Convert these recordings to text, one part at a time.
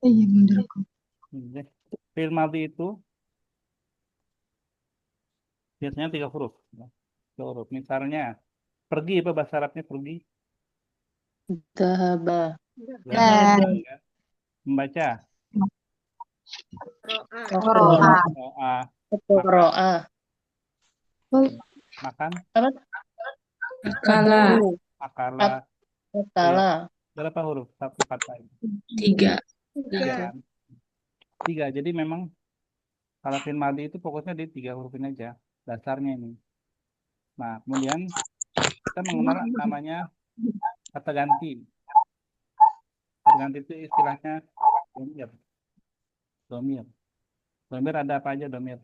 Iya bener. Oke. Fi'il madhi itu biasanya 3 huruf. Ya. 3 huruf. Misalnya, pergi apa bahasa Arabnya pergi? Dahaba. Zahaba. Dan Ya. Membaca. roa. Doa. Makan. Qoro'a. Makan. Apa? Akala Akala. Ya. Akala. Berapa huruf satu kata ini? 3. 3 kan? 3. Jadi memang kalau fi'il madhi itu fokusnya di 3 huruf ini aja. Dasarnya ini. Nah, kemudian kita mengenal namanya kata ganti. Kata ganti itu istilahnya domir. Domir. Domir ada apa aja domir?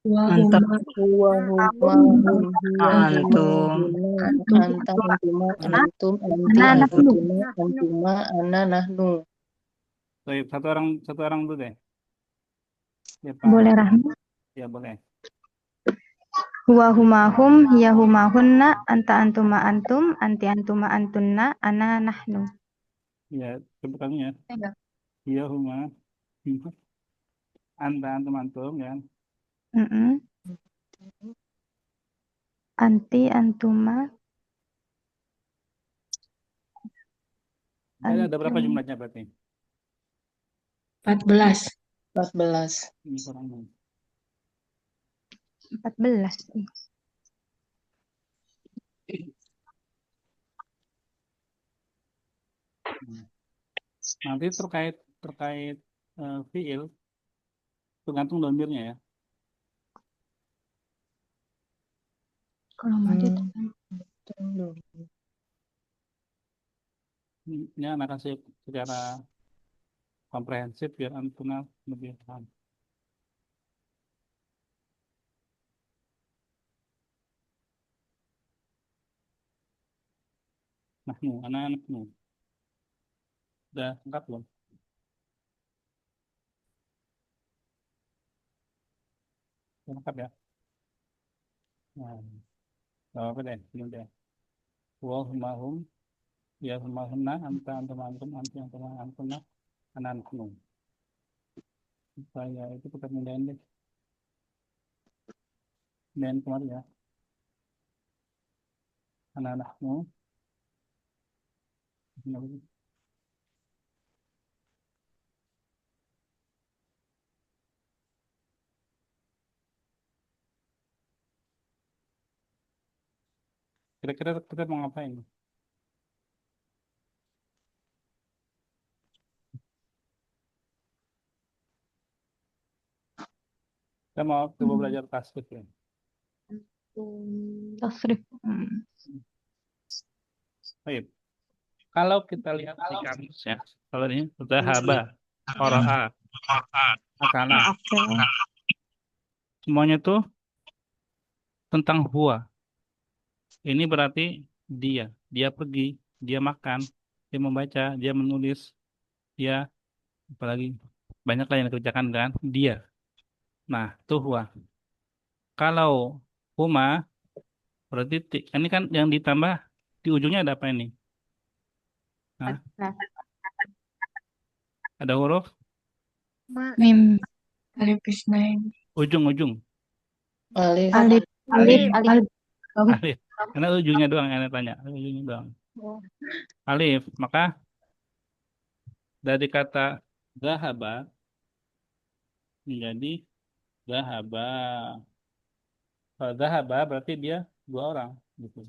Mantap. Huwa huma hum hiya huma Antum. huna Antum. anta antuma antum anti Anak-anak dulu. antuna antuma ana nahnu. Baik, satu orang dulu deh. Ya, Pak. Boleh Rahma. Ya, boleh. Huwa huma hum, hiya huma hunna, anta antuma antum, anti antuma antunna, ana nahnu. Ya, sebutannya ya. Iya. Iya, huma. Anta, antum, antum, ya. Mm-mm. Anti antuma Ada berapa antum. jumlahnya berarti? 14. 14. Ini kurang. 14. Hmm. Nanti terkait terkait fiil tergantung domirnya ya. Kalau mau Hmm. ditanya. Tunggu. Ini anak kasih secara komprehensif biar antum lebih paham. Nahnu, anak-anak nu. Udah lengkap belum? Udah lengkap ya? Nah, gak apa deh, ini deh. Wa huma hum, ya huma hunna, anta antum antum, anti antum antunna, anak-anak nu. Saya itu kita pindahin deh. Pindahin kemarin ya. Anak-anak nu. Kira-kira kita mau ngapain? Kita mau coba belajar tasbih ya. Tasrif. Baik. Kalau kita lihat di kamus ya, kalau ini zahaba, qara'a, akala, semuanya tuh tentang huwa. Ini berarti dia pergi, dia makan, dia membaca, dia menulis, dia apalagi banyak lah yang dikerjakan kan dia. Nah, itu huwa. Kalau huma berarti ini kan yang ditambah di ujungnya ada apa ini? Hah? Nah, Ada huruf mim. Alif isnain. ujung-ujung. Alif. Alif. Alif. Alif. Alif. Karena ujungnya doang yang saya tanya. Ujungnya doang. Alif. Maka dari kata zahaba menjadi zahaba. Kalau zahaba berarti dia 2 orang gitu.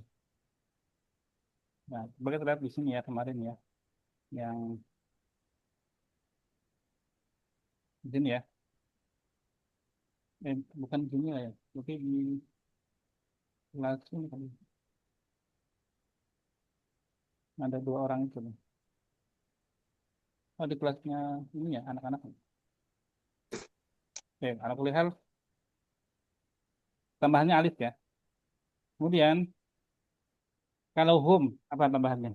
Nah, coba kita lihat di sini ya kemarin ya, yang di sini ya. Bukan di sini lah ya, tapi di kelas ini kan ada 2 orang itu. Oh, di kelasnya ini ya anak-anak. Oke, anak kuliah tambahannya alif ya. Kemudian kalau hum apa tambahannya?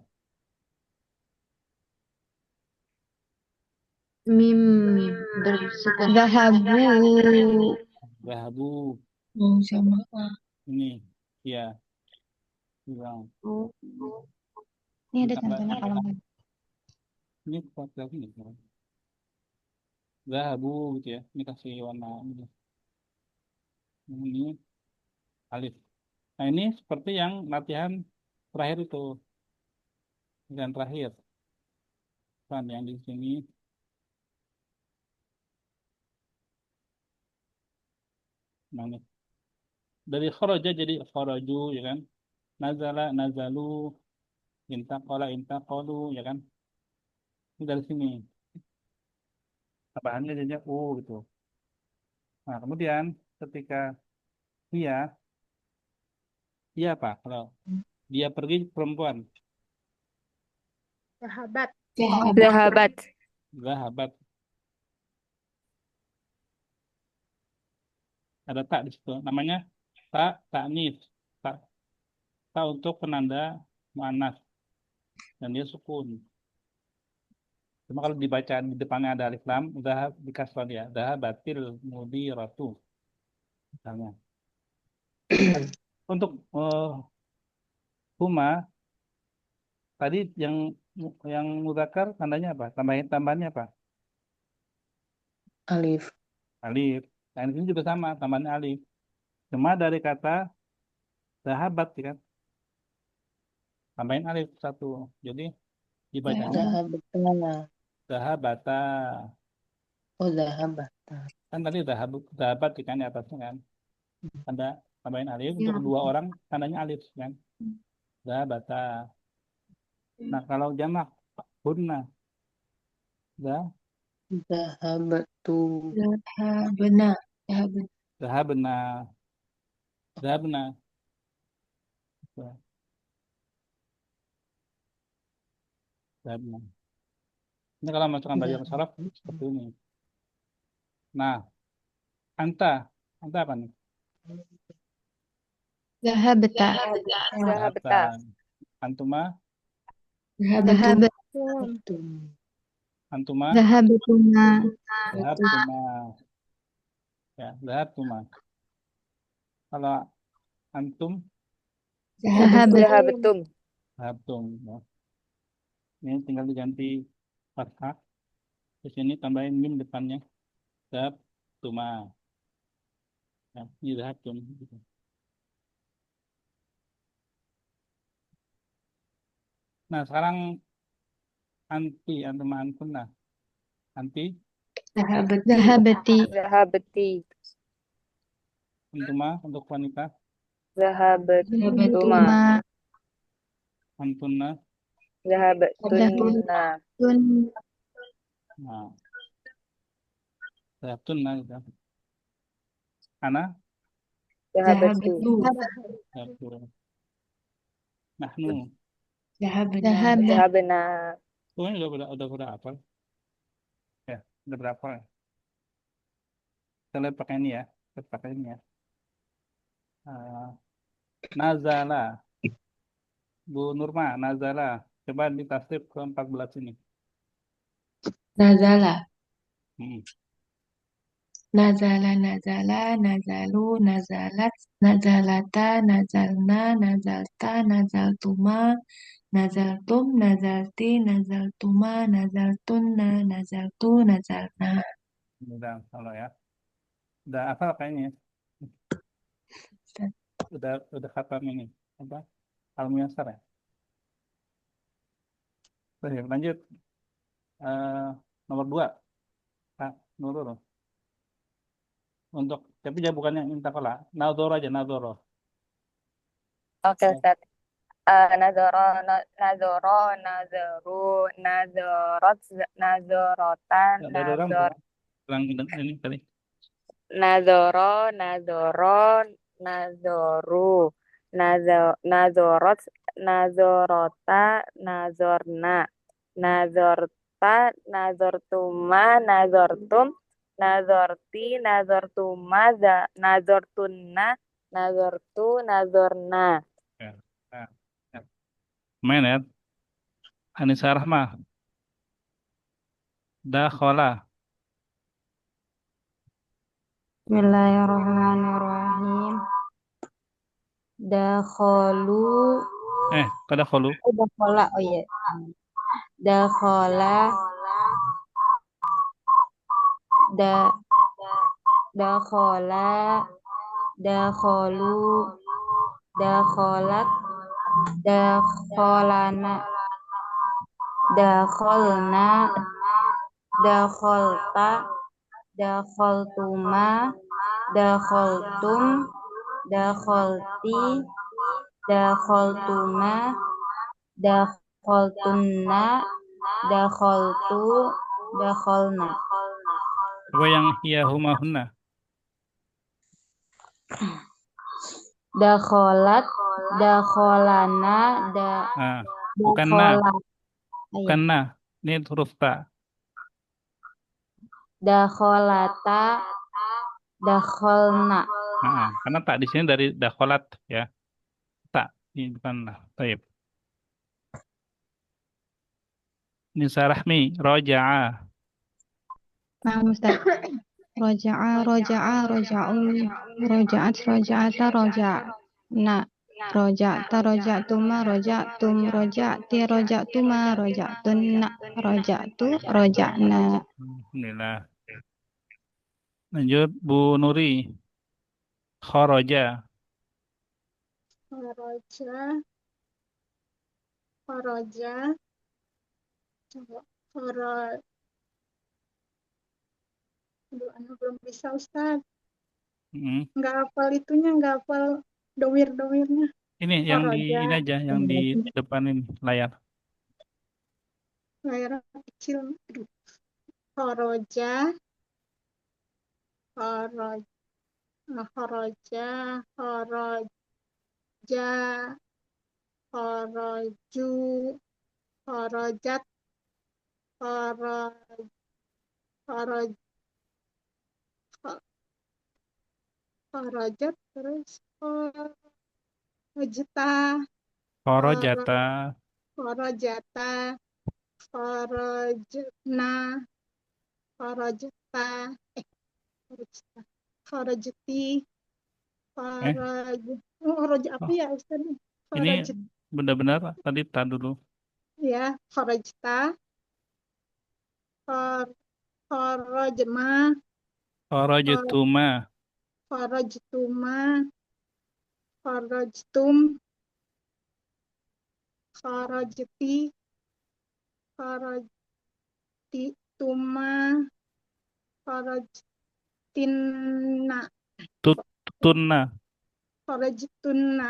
Mim bersukun. Zahabu. Zahabu Oh, sama. ini ya bilang Ini ada ditambah contohnya kalau mau. Ini kuat lagi nih. Zahabu gitu ya. Ini kasih warna gitu. Ini alif. Nah ini seperti yang latihan terakhir itu. Latihan terakhir. Kan yang di sini. Nah, ini. Dari kharaja jadi kharaju ya kan. Nazala, nazalu. Intaqala, intaqalu ya kan. Ini dari sini. Tambahannya jadinya U gitu. Nah kemudian ketika dia apa? Kalau dia pergi perempuan. Sahabat. Zahabat. Zahabat. Zahabat. Ada tak di situ. Namanya tak taknis. Tak, tak untuk penanda muannas dan dia sukun. Cuma kalau dibaca di depannya ada alif lam, udah dikasih dia. Zahabatil mudiratu misalnya. Untuk huma tadi yang mudzakkar tandanya apa? Tambahannya apa? Alif. Alif. Nah, ini juga sama, tambahannya alif. Cuma dari kata zahabat ya kan. Tambahin alif satu. Jadi dibacanya Zahabata. zahabata. Oh, zahabata. Kan tadi zahabat kan di atasnya kan. Tanda tambahin alif Ya. untuk dua orang tandanya alif kan. Zahabata. Nah, kalau jamak hunna za Zahabatu. Zahabna. Zahabna. zahabna zahabna. Zahabna. Ini kalau masukkan belajar saraf seperti ini. Nah, anta apa nih? Zahabta. Zahabta. Antuma Zahabatu. Zahabat. antuma Zahabatuna. zahabtuma ya zahabtuma. Kalau antum Zahabatu. Zahabatum. zahabtum ya. Ini tinggal diganti fathah. Di sini tambahin mim depannya. Zahabtuma. Ya, ini zahabtum gitu. Nah, sekarang antuma antunna. Anti Zahabati. Zahabati. Zahabati. antuma untuk wanita. Zahabatuma. Tuma. Antunna. Zahabatunna. Tun. Nah, zahabtunna gitu. Ana Zahabatu. Zahabatu. zahabtu. Nahnu. Zahabna. Zahabah. Zahabna. Oh, ini udah berapa? Ya, udah berapa? Kita lihat pakai ini ya. Kita pakai ini ya. Nazala. Bu Nurma, Nazala. Coba ditasrif ke 14 ini. Nazala. Hmm. Nazala. Nazala. Nazalu. Nazalat. Nazalata. Nazalna. Nazalta. Nazaltuma. Nazaltum. Nazalti. Nazaltuma. Nazaltunna. Nazaltu. Nazalna. Udah, kalau ya. Udah hafal kayaknya. Udah khatam ini. Apa? Al-Muyassar ya. Oke, lanjut. Nomor 2. Kak Nurul. Tapi dia bukan yang intakola. Nadoro aja, Nadoro. Oke, Ustaz. Nazoro, nazoro, nazaru, nazorot, nazorotan, Dari orang nazor, ini tadi. nazoro, nazoron, nazoru, nazorot, nazorota, nazorna, nazorta, nazortuma, nazortum, nazorti, nazortuma, nazortunna, nazortu, nazorna. Ya. Nah, ya. Main ya. Anissa Rahmah. Dakhola. Bismillahirrahmanirrahim. Dakhalu. Kada kholu. Dakhala. Oh iya. dakhala, da, dakhala, dakhalu, dakhalat, dakhalana, dakhalna, dakhalta, dakhaltuma, dakhaltum, dakhalti, dakhaltuma, dakhaltunna, dakhaltu, dakhalna. Coba yang yahumahunna. Dakhalat, dakhalana, Nah, bukan na, dakhalat. bukan na. Ini huruf ta. Dakhalata, dakhalna. Karena tak di sini dari dakholat ya. Tak, ini bukan na. Baik. Nisa Rahmi, roja'a. Nah, Ustaz. Roja'a, roja'a, roja'u, roja'at, roja'ata, roja'na, roja'ta, roja'tuma, roja'tum, roja'ti, roja'tuma, roja'tunna, roja'tu, roja'na. Alhamdulillah. Lanjut Bu Nuri. Kharaja. Kharaja, kharaja, coba kharaja. Aduh, Anu belum bisa Ustaz. Nggak hafal itunya, nggak hafal domir-domirnya. Ini yang di Kharaja, ini aja, yang di depan ini layar. layar kecil. Aduh. Kharaja, kharaja, kharaja, kharaja, kharaju, kharajat, kharaj, kharaj, kharajat, terus kharajta, Kharajata. kharajata, kharajna, kharajta, kharajta, kharajti, kharaj apa ya Ustaz? Ini benar-benar tadi tak dulu. Ya, kharajta, kharajma, Kharajtuma. kharajtuma, kharajtum, kharajti, kharajtituma, kharajtinna, Tunna. kharajtunna.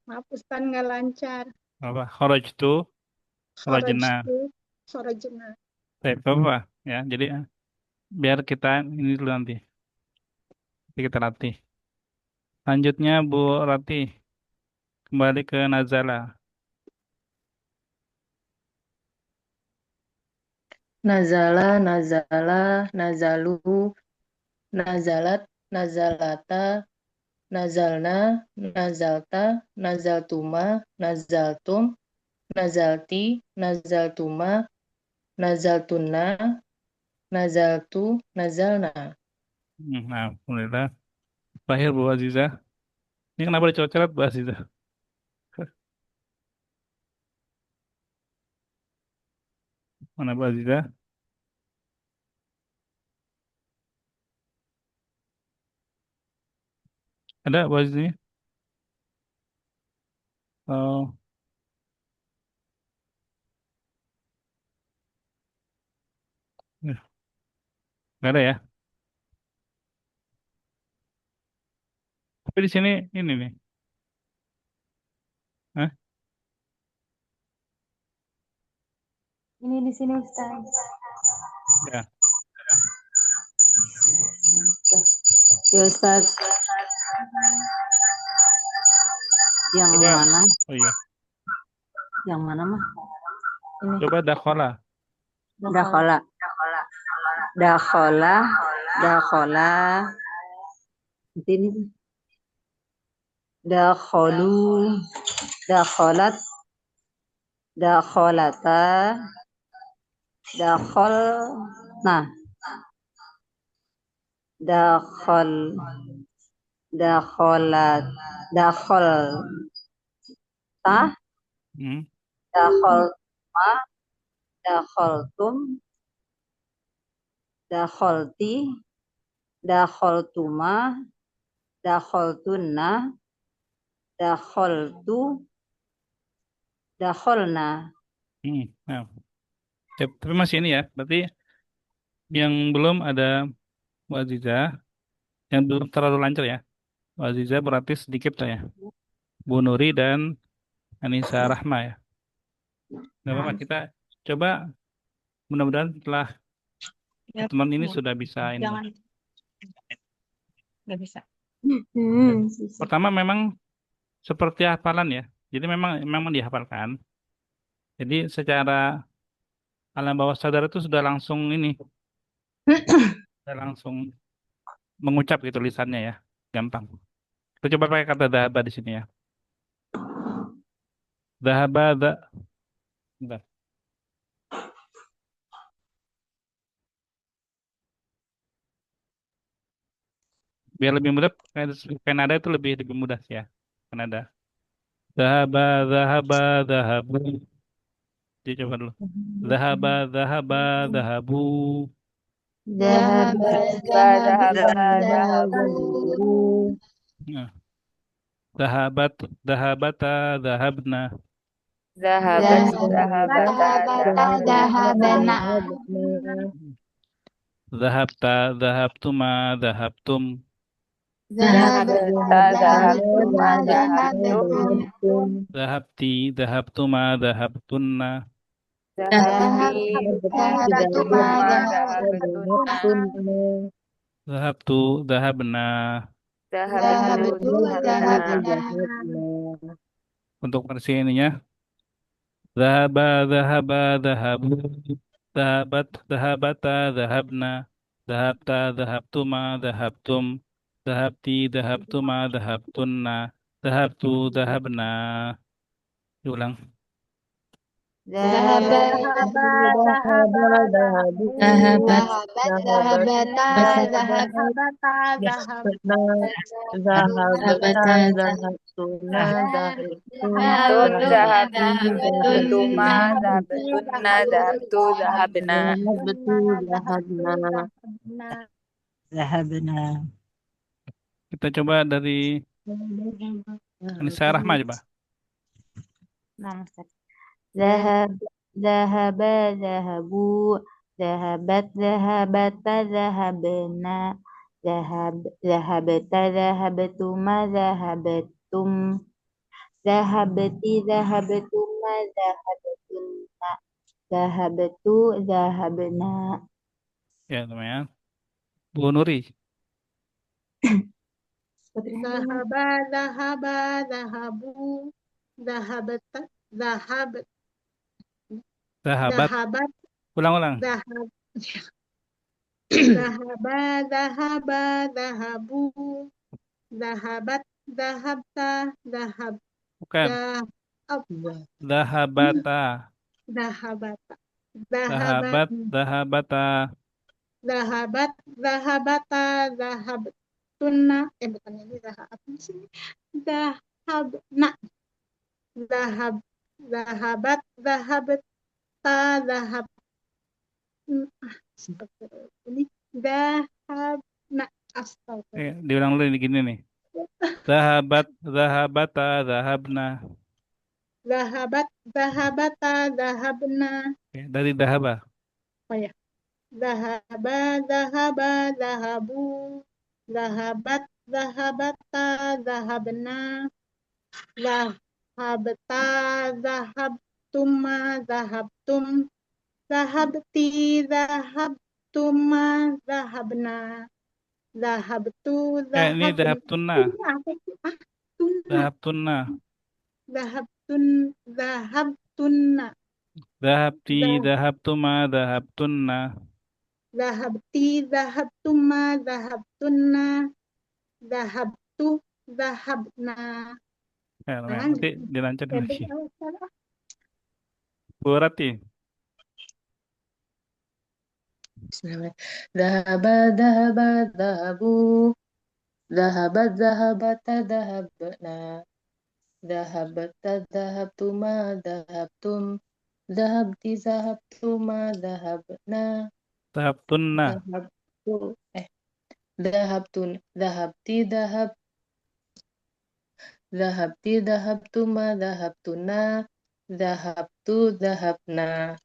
Maaf Ustaz nggak lancar. Apa? Kharajtu. Kharajna. Kharajna. Baik, apa? Ya, jadi biar kita ini dulu nanti. Kita latih. Lanjutnya Bu Rati. Kembali ke nazala. Nazala, nazala, nazalu, nazalat, nazalata, nazalna, nazalta, nazaltuma, nazaltum, nazalti, nazaltuma, nazaltunna, nazaltu, nazalna. Nah, alhamdulillah. Terakhir Bu Aziza. Ini kenapa dicoret-coret Bu Aziza? Mana Bu Aziza? Ada Bu Aziza? Oh. Nggak ada ya? Tapi di sini ini nih. Hah? Ini di sini Ustaz. Ya. Ya Ustaz. Yang Coba. mana? Oh iya. Yang mana mah? Ini. Coba dakhala. Dakhala. Dakhala. Dakhala. Ini. Dakhalu. Dakhalat. Dakhalata. Dakhalna. Dakhalat. Dakhalta. Hmm. dakhaltuma, dakhaltum, dakhalti, dakhaltuma, dakhaltunna, dakhaltu, dakhalna. Nah, tapi masih ini ya. Berarti yang belum ada Wazizah, yang belum terlalu lancar ya. Wazizah berarti sedikit lah ya. Bu Nuri dan Anissa Rahma ya. Gak apa-apa, kita coba mudah-mudahan setelah teman ini sudah bisa ini. Jangan, nggak bisa. Pertama memang seperti hafalan ya. Jadi memang dihafalkan. Jadi secara alam bawah sadar itu sudah langsung ini, sudah langsung mengucap gitu lisannya ya. Gampang. Kita coba pakai kata dahaba di sini ya. Dahaba, bentar. Biar lebih mudah, kayak nada itu lebih mudah sih ya. Nada. Dahaba, dahaba, dahabu. Jadi coba dulu. Dahaba, dahaba, dahabu. Dhahaba, Dhahaba, dhahabu. Nah, dahabat, dahabata, dahabna. Zahabat, zahabata, Dhahabata, zahabna. dhahabana. Dahabta, dahabtuma, dahabtum. Zahabta, zahabtuma, zahabtum. Dahabti, dahabtuma, dahabtunna. Zahabti, Dhahabtuma, zahabtuma, dhahabtunna. zahabtunna. Dahabtu, dahabna. Zahabtu, Dhahabtu, zahabna. dhahabna. Untuk versi ininya. Dahaba, dahaba, dahabu. Dahabat, dahabata, dahabna. Dahabta, dahabtuma, dahabtum. Dahabti, dahabtuma, dahabtunna. Dahabtu, dahabna. Diulang. Dhahaba, Dhahaba, dhahabu. Dhahabat, dhahabata, Dhahabata, dhahabna. dhahabata, Dhahabtuna, dhahabtum. Tun, zahabti, dhahabtun. zahabtuma, zahabtunna, zahabtu, zahabna. Zahabna. Kita coba dari Anissa Rahma coba. Nah, Zahab, zahaba, zahabu, zahabat, zahabata, zahabna, zahabata, zahabatuma, zahabatum, zahabati, zahabatuma, zahabatunna, zahabatu, zahabna. Ya, teman-teman. Bu Nuri. Dhahaba, dhahaba, dhahabu. Dhahabata, dhahabat, Dahabat. dhahabat, Ulang-ulang. dhahab. Dhahaba, dhahaba, dhahabu. Dhahabat, dhahabta, dhahab, Bukan. Dahabata. dhahabata. Dahabat, dahabata. Dhahabat, dhahabata, dhahabtunna. Bukan ini dhahab sih. Dhahabna. Dhahab, dhahabat, dhahabta, dhahab. Ini dhahabna. Astagfirullah. Diulang dulu gini nih. Dahabat, dahabata, dahabna. Dhahabat, dhahabata, dhahabna. Dari dahaba. Oh ya. Dhahaba, dhahaba, dhahabu. Dhahabat, dhahabata, dhahabna. Dhahabta, dhahabtuma, dhahabtum. Dhahabti, dhahabtuma, dhahabna. Dhahabtu, Ini dahabtunna. Dahabtunna. dhahabtunna. Dahabti, dahabtuma, dahabtunna. Dhahabti, dhahabtuma, dhahabtunna. Dhahabtu, dhahabna. Nanti dilancarin lagi. Bu Rati. Bismillah. Dhahaba, dhahaba, dhahabu. Dhahabat, dhahabata, dhahabna. Dhahabta, dhahabtuma, dhahabtum, dhahabti, dhahabtuma, dhahabna, Dhahabtunna. dhahabtu, dhahabtun, dhahabti, dhahabti, dhahabtuma, dhahabtuna, dhahabtu, dhahabna.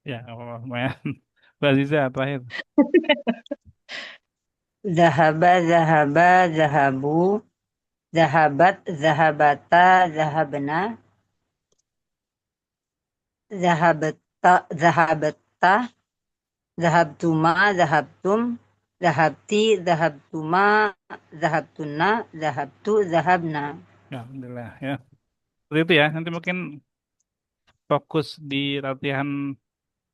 Ya, lumayan. Mbak Aziza terakhir. Zahaba, zahaba, zahabu, zahabat, zahabata, zahabna, zahabata, zahabata, zahabtuma, zahabtum, zahabti, zahabtuma, zahabtuna, zahabtu, zahabna. Ya, alhamdulillah ya. Seperti itu ya. Nanti mungkin fokus di latihan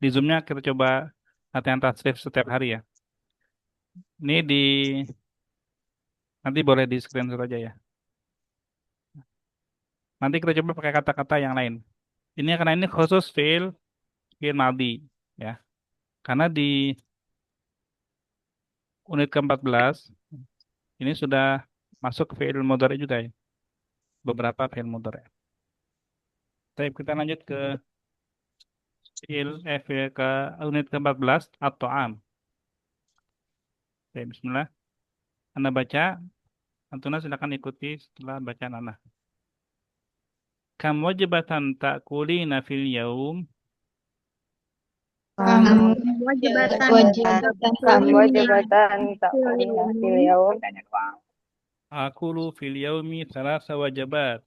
di Zoom-nya kita coba latihan tasrif setiap hari ya. Ini nanti boleh di screenshot aja ya. Nanti kita coba pakai kata-kata yang lain. Ini karena ini khusus fi'il madhi ya. Karena di unit ke-14 ini sudah masuk ke fi'il mudhari juga ya. Beberapa fi'il mudhari. Baik, kita lanjut ke ke unit ke-14 at-ta'am. Baik, bismillah. Anda baca, Antuna silakan ikuti setelah bacaan Anda. Kam wajibatan ta'kulina fil yaum? Kamu Wajibatan wajibatan ta'kulina fil yaum. Akulu fil yaumi thalatha wajabat.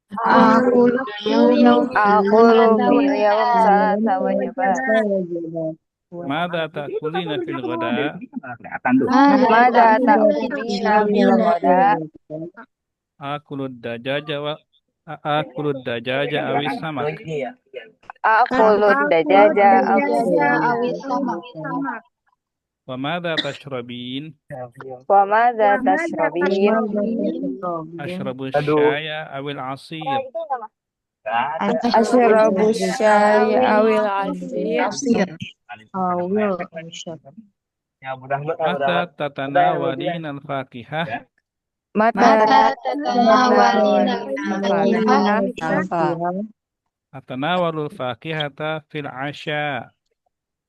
Aku Aqulu fil yaum salasa wajibat. Mada ta'kulina fil ghada? Mada ta'kulina fil ghada? Akulu dajaja awis samak. Aqulu dajaja Sama. Wa mada tashrabin? wa madza tashrabin? Ashrabu syaya awil asir. Asyrabu syai awil asir. Mata tatanawalin al-fakihah? Mata Atanawalul fakihata fil asya.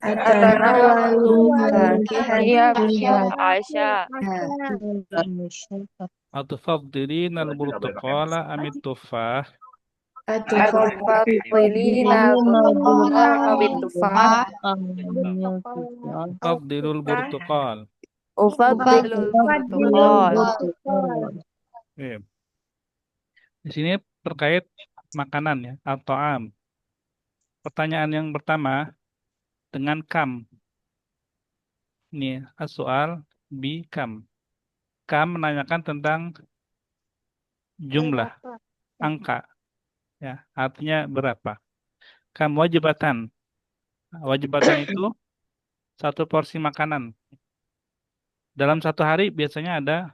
atanawalu fakihiyya fil asya. Atufaddilin al-burtuqala amit tufah? Atufadilina awit tufah? Ufadilul burtuqal. Ufadilul burtuqal. Oke. Di sini terkait makanan ya, at-ta'am. Pertanyaan yang pertama dengan kam. Ini as-soal bi kam. Kam menanyakan tentang jumlah, angka. Ya, artinya berapa. Kam wajibatan. Wajibatan itu satu porsi makanan. Dalam satu hari biasanya ada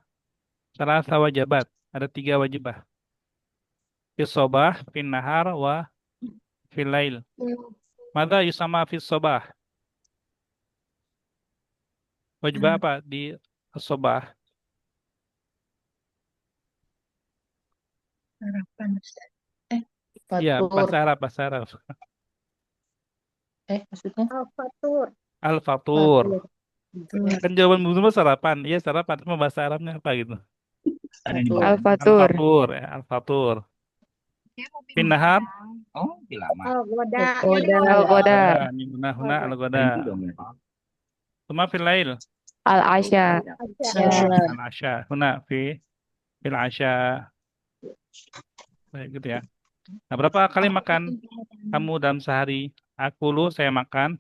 salasa wajibat. Ada 3 wajibah. Fis sobah, fin nahar, wa fil lail. Mada yusama fis sobah? Wajibah apa di sobah? Ya, bahasa Arab. Maksudnya? Al-fatur. Kan jawaban belum sarapan. Iya, sarapan. Cuma bahasa Arabnya apa gitu? Al-fatur. Al-fatur. Ya, al-fatur. Fin nahar? Al-ghada. Huna al-ghada. Tuma fil lail? Al-asya. Al-asya. Huna fil asya. Baik gitu ya. Nah, berapa kali makan kamu dalam sehari? Saya makan.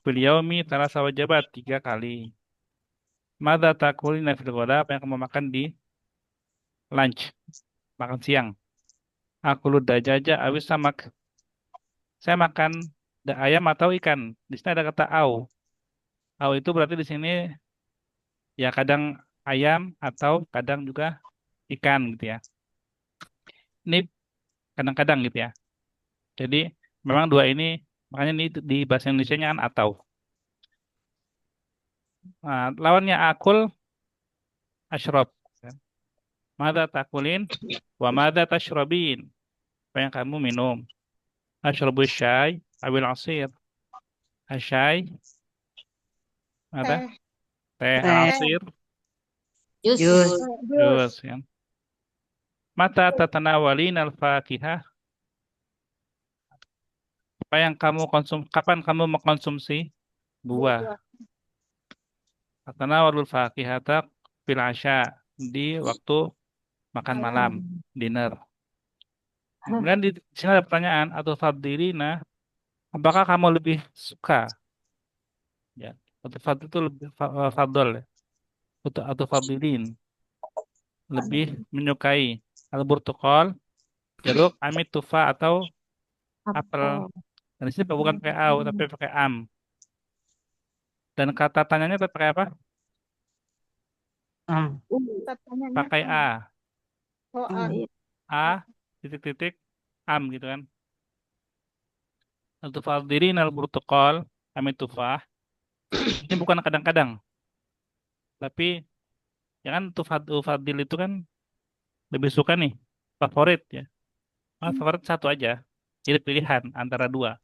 Fil yaumi thalatha wajibat, 3 kali. Madza takulina fil ghada? Apa yang kamu makan di lunch? Makan siang. Dajaja awis samak. Saya makan ayam atau ikan. Di sini ada kata au. Au itu berarti di sini ya kadang ayam atau kadang juga ikan gitu ya. Ini kadang-kadang gitu ya. Jadi memang dua ini, makanya ini di bahasa Indonesianya kan atau. Nah, lawannya akul, ashrab. Mada takulin? Wa mada tashrabin? Apa yang kamu minum? Ashrabu syai awil asir. Asyai? Ada? Teh. Teh Teh. asir? Jus. Jus. Jus, ya. Mata tatanawalin al-fakihah? Apa yang kamu kapan kamu mengkonsumsi buah? Tatanawalul fakihata fil asya, di waktu makan malam, dinner. Kemudian di sini ada pertanyaan atau fadilina, apakah kamu lebih suka? Ya, atau fadil itu lebih fadl ya. Atau fadilin lebih menyukai al-burtukol, jeruk, amit, tufa atau apel. Dan di sini bukan pakai au tapi pakai am. Dan kata tanyanya pakai apa? Katanya Pakai a. oh, A titik-titik am gitu kan. Untuk fadilin al-burtukol, amit, tufa. Ini bukan kadang-kadang. Tapi ya kan fadil itu kan lebih suka nih favorit ya. Favorit satu aja. Jadi pilihan antara dua.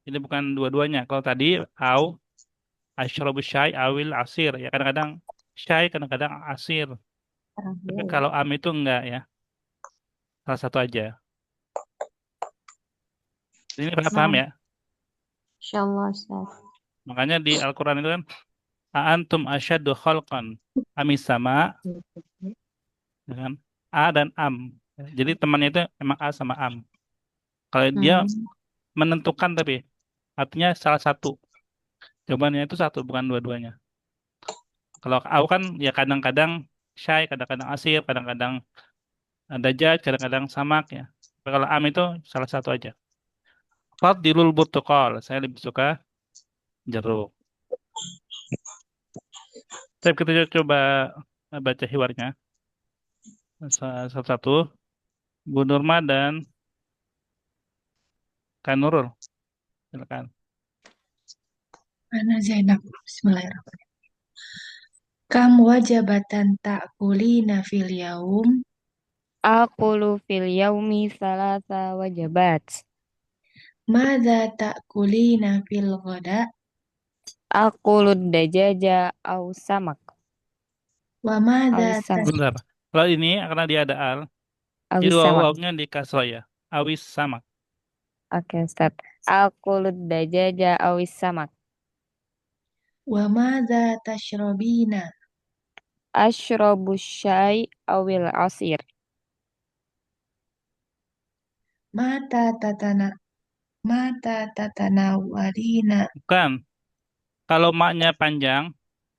Ini bukan dua-duanya. Kalau tadi au asyrabu syai awil asir ya, kadang-kadang syai kadang-kadang asir. Tapi kalau am itu enggak ya. Salah satu aja. Ini pada paham ya? Insyaallah Ustaz. Makanya di Al-Qur'an itu kan antum asyaddu khalqan amis sama, ya kan? A dan am. Jadi temannya itu emang A sama am. Kalau dia menentukan tapi artinya salah satu. Jawabannya itu satu bukan dua-duanya. Kalau au kan ya kadang-kadang syai, kadang-kadang asir, kadang-kadang dajjal, kadang-kadang samak ya. Tapi kalau am itu salah satu aja. Fadilul burtukol. Saya lebih suka jeruk. Tapi kita coba baca hiwarnya. Satu-satu. Bu Nurma dan Kak Nurul. Silakan. Ana Zainab. Bismillahirrahmanirrahim. Kam wajabatan ta'kulina fil yaum? Aqulu fil yaumi salasa wajabat. Madza ta'kulina fil ghada? Aqulu dajaja au samak. Wa madza Awis samak. Bentar. Kalau ini karena dia ada al, jadi Awis samak. wawunya di kasroh ya. Awis samak. Oke, Ustaz. Aqulu dajaja awis samak. Wa madza tashrabina? Ashrabu syai awil asir. Mata tatanawalina? Bukan. Kalau maknya panjang,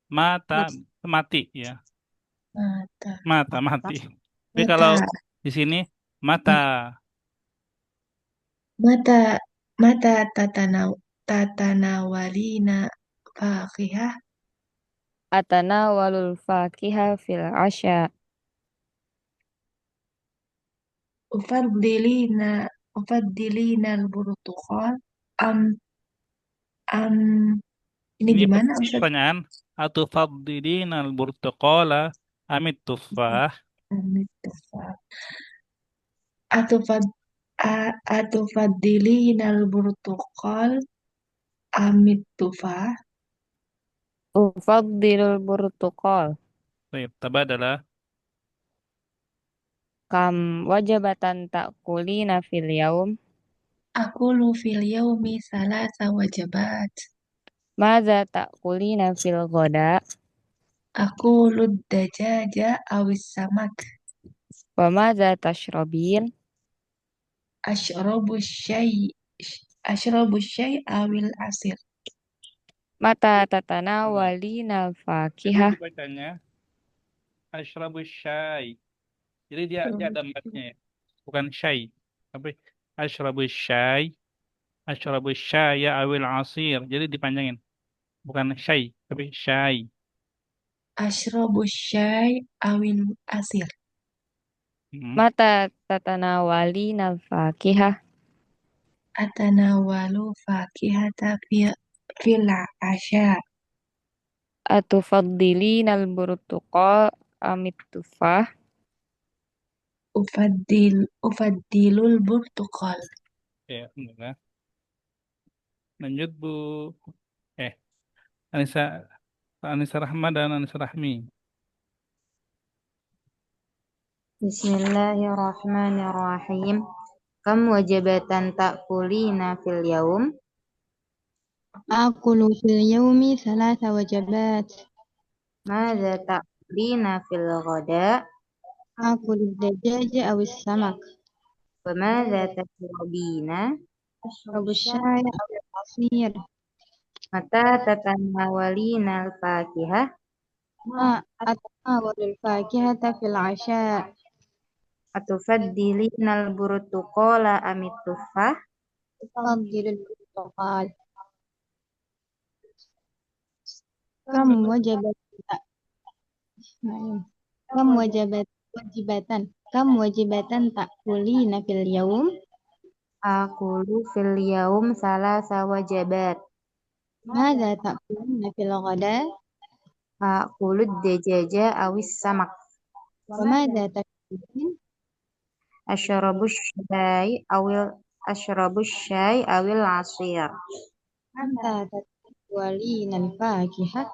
mata mati ya. Mata mati. Tapi kalau di sini mata. Mata tatanawalina fakihah? Atana walul fakihah fil asya. Ufaddilina al-burtuqal am ini Ini gimana Ustaz? pertanyaan. Atufaddilina al-burtuqala amit tufah. Amit tufah. Atufaddilina al-burtuqal amit tufah. Ufaddilul burtuqal. Baik, tabadalah. Kam wajabatan ta'kulina fil yaum. Aqulu fil yaumi salasa wajabat. Maza ta'kulina fil ghoda. Aqulu dajaja awis samak. Wa maza tashrabin. Ashrabu syai awil asir. Mata tatanawalina fakihah. Jadi bacanya asyrabu syai. Jadi dia ada matnya ya. Bukan syai. Tapi asyrabu syai. Asyrabu syai awil asir. Jadi dipanjangin. Bukan syai, tapi syai. Ashrabu syai awil asir. Mata tatanawalina fakihah. Atanawalu fakihata fil asya. Atufaddilina al-burtuqa amit tufah. Ufaddilul burtukal. Ya, enggak. Lanjut Bu. Anissa, Anissa Rahma dan Anissa Rahmi. Bismillahirrahmanirrahim. Kam wajibatan ta'kulina fil yaum? Akulu fil yaumi thalatha wajabat. Madza ta'kulina fil ghada? Akulu dajaja awis samak. Wa madza tashrabina? Ashrabu syaya awil asir. Mata tatanawalina al-fakihah? Atanawalul fakihata fil asha. Atufaddilina al-burtuqala amit tufah? Tufaddilul burtuqal. Kam wajibat kam wajibatan ta'kulina fil yaum? Akulu fil yaum salasa wajabat. Madza ta'kuluna fil ghada? Akulu dajaja awis samak. Wa madza tashrabun? Asyrabu syai awil asir. Anta tatwalina al-fakihah?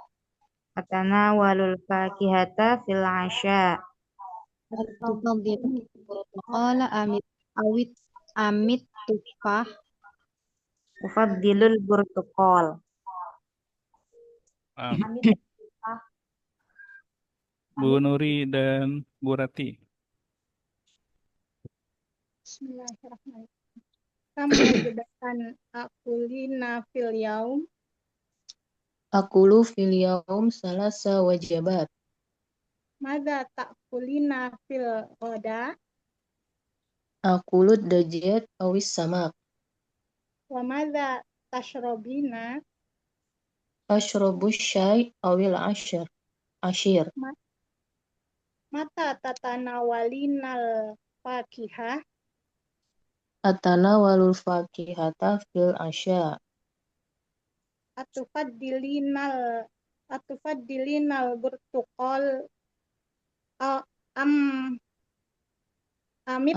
Atanawalul fakihata fil asha. Atufaddilu burtuqala amit tufah? Ufaddilul burtuqal. Bu Nuri dan Bu Rati. Bismillahirrahmanirrahim. Kam wajibatan akulina fil yaum? Akulu fil yaum salasa wajabat. Madza ta'kulina fil ghada? Akulu dajjat awis samak. Wa madza tashrabina? Ashrabu syai awil ashir. Mata tatanawalinal fakihah? Atanawalul fakihata fil asya. Atufaddilinal burtuqal amit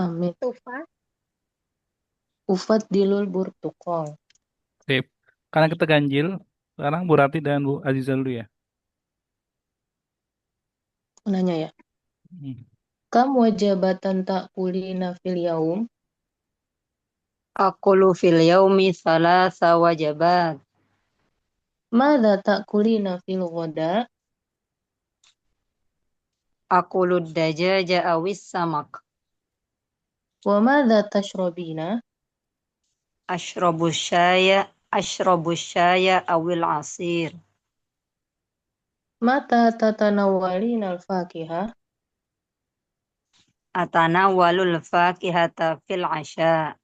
Amit. tufah? Ufaddilul burtuqal. Sip. Karena kita ganjil, sekarang Bu Rati dan Bu Aziza dulu ya. Nanya ya. Kam wajibatan ta'kulina fil yaum? Akulu fil yaumi salasa wajabat. Madza ta'kulina fil ghada? Akulu dajaja awis samak. Wa madza tashrabina? Ashrabu syaya awil asir. Mata tatanawalina al-fakihah? Atanawalul fakihata fil asha.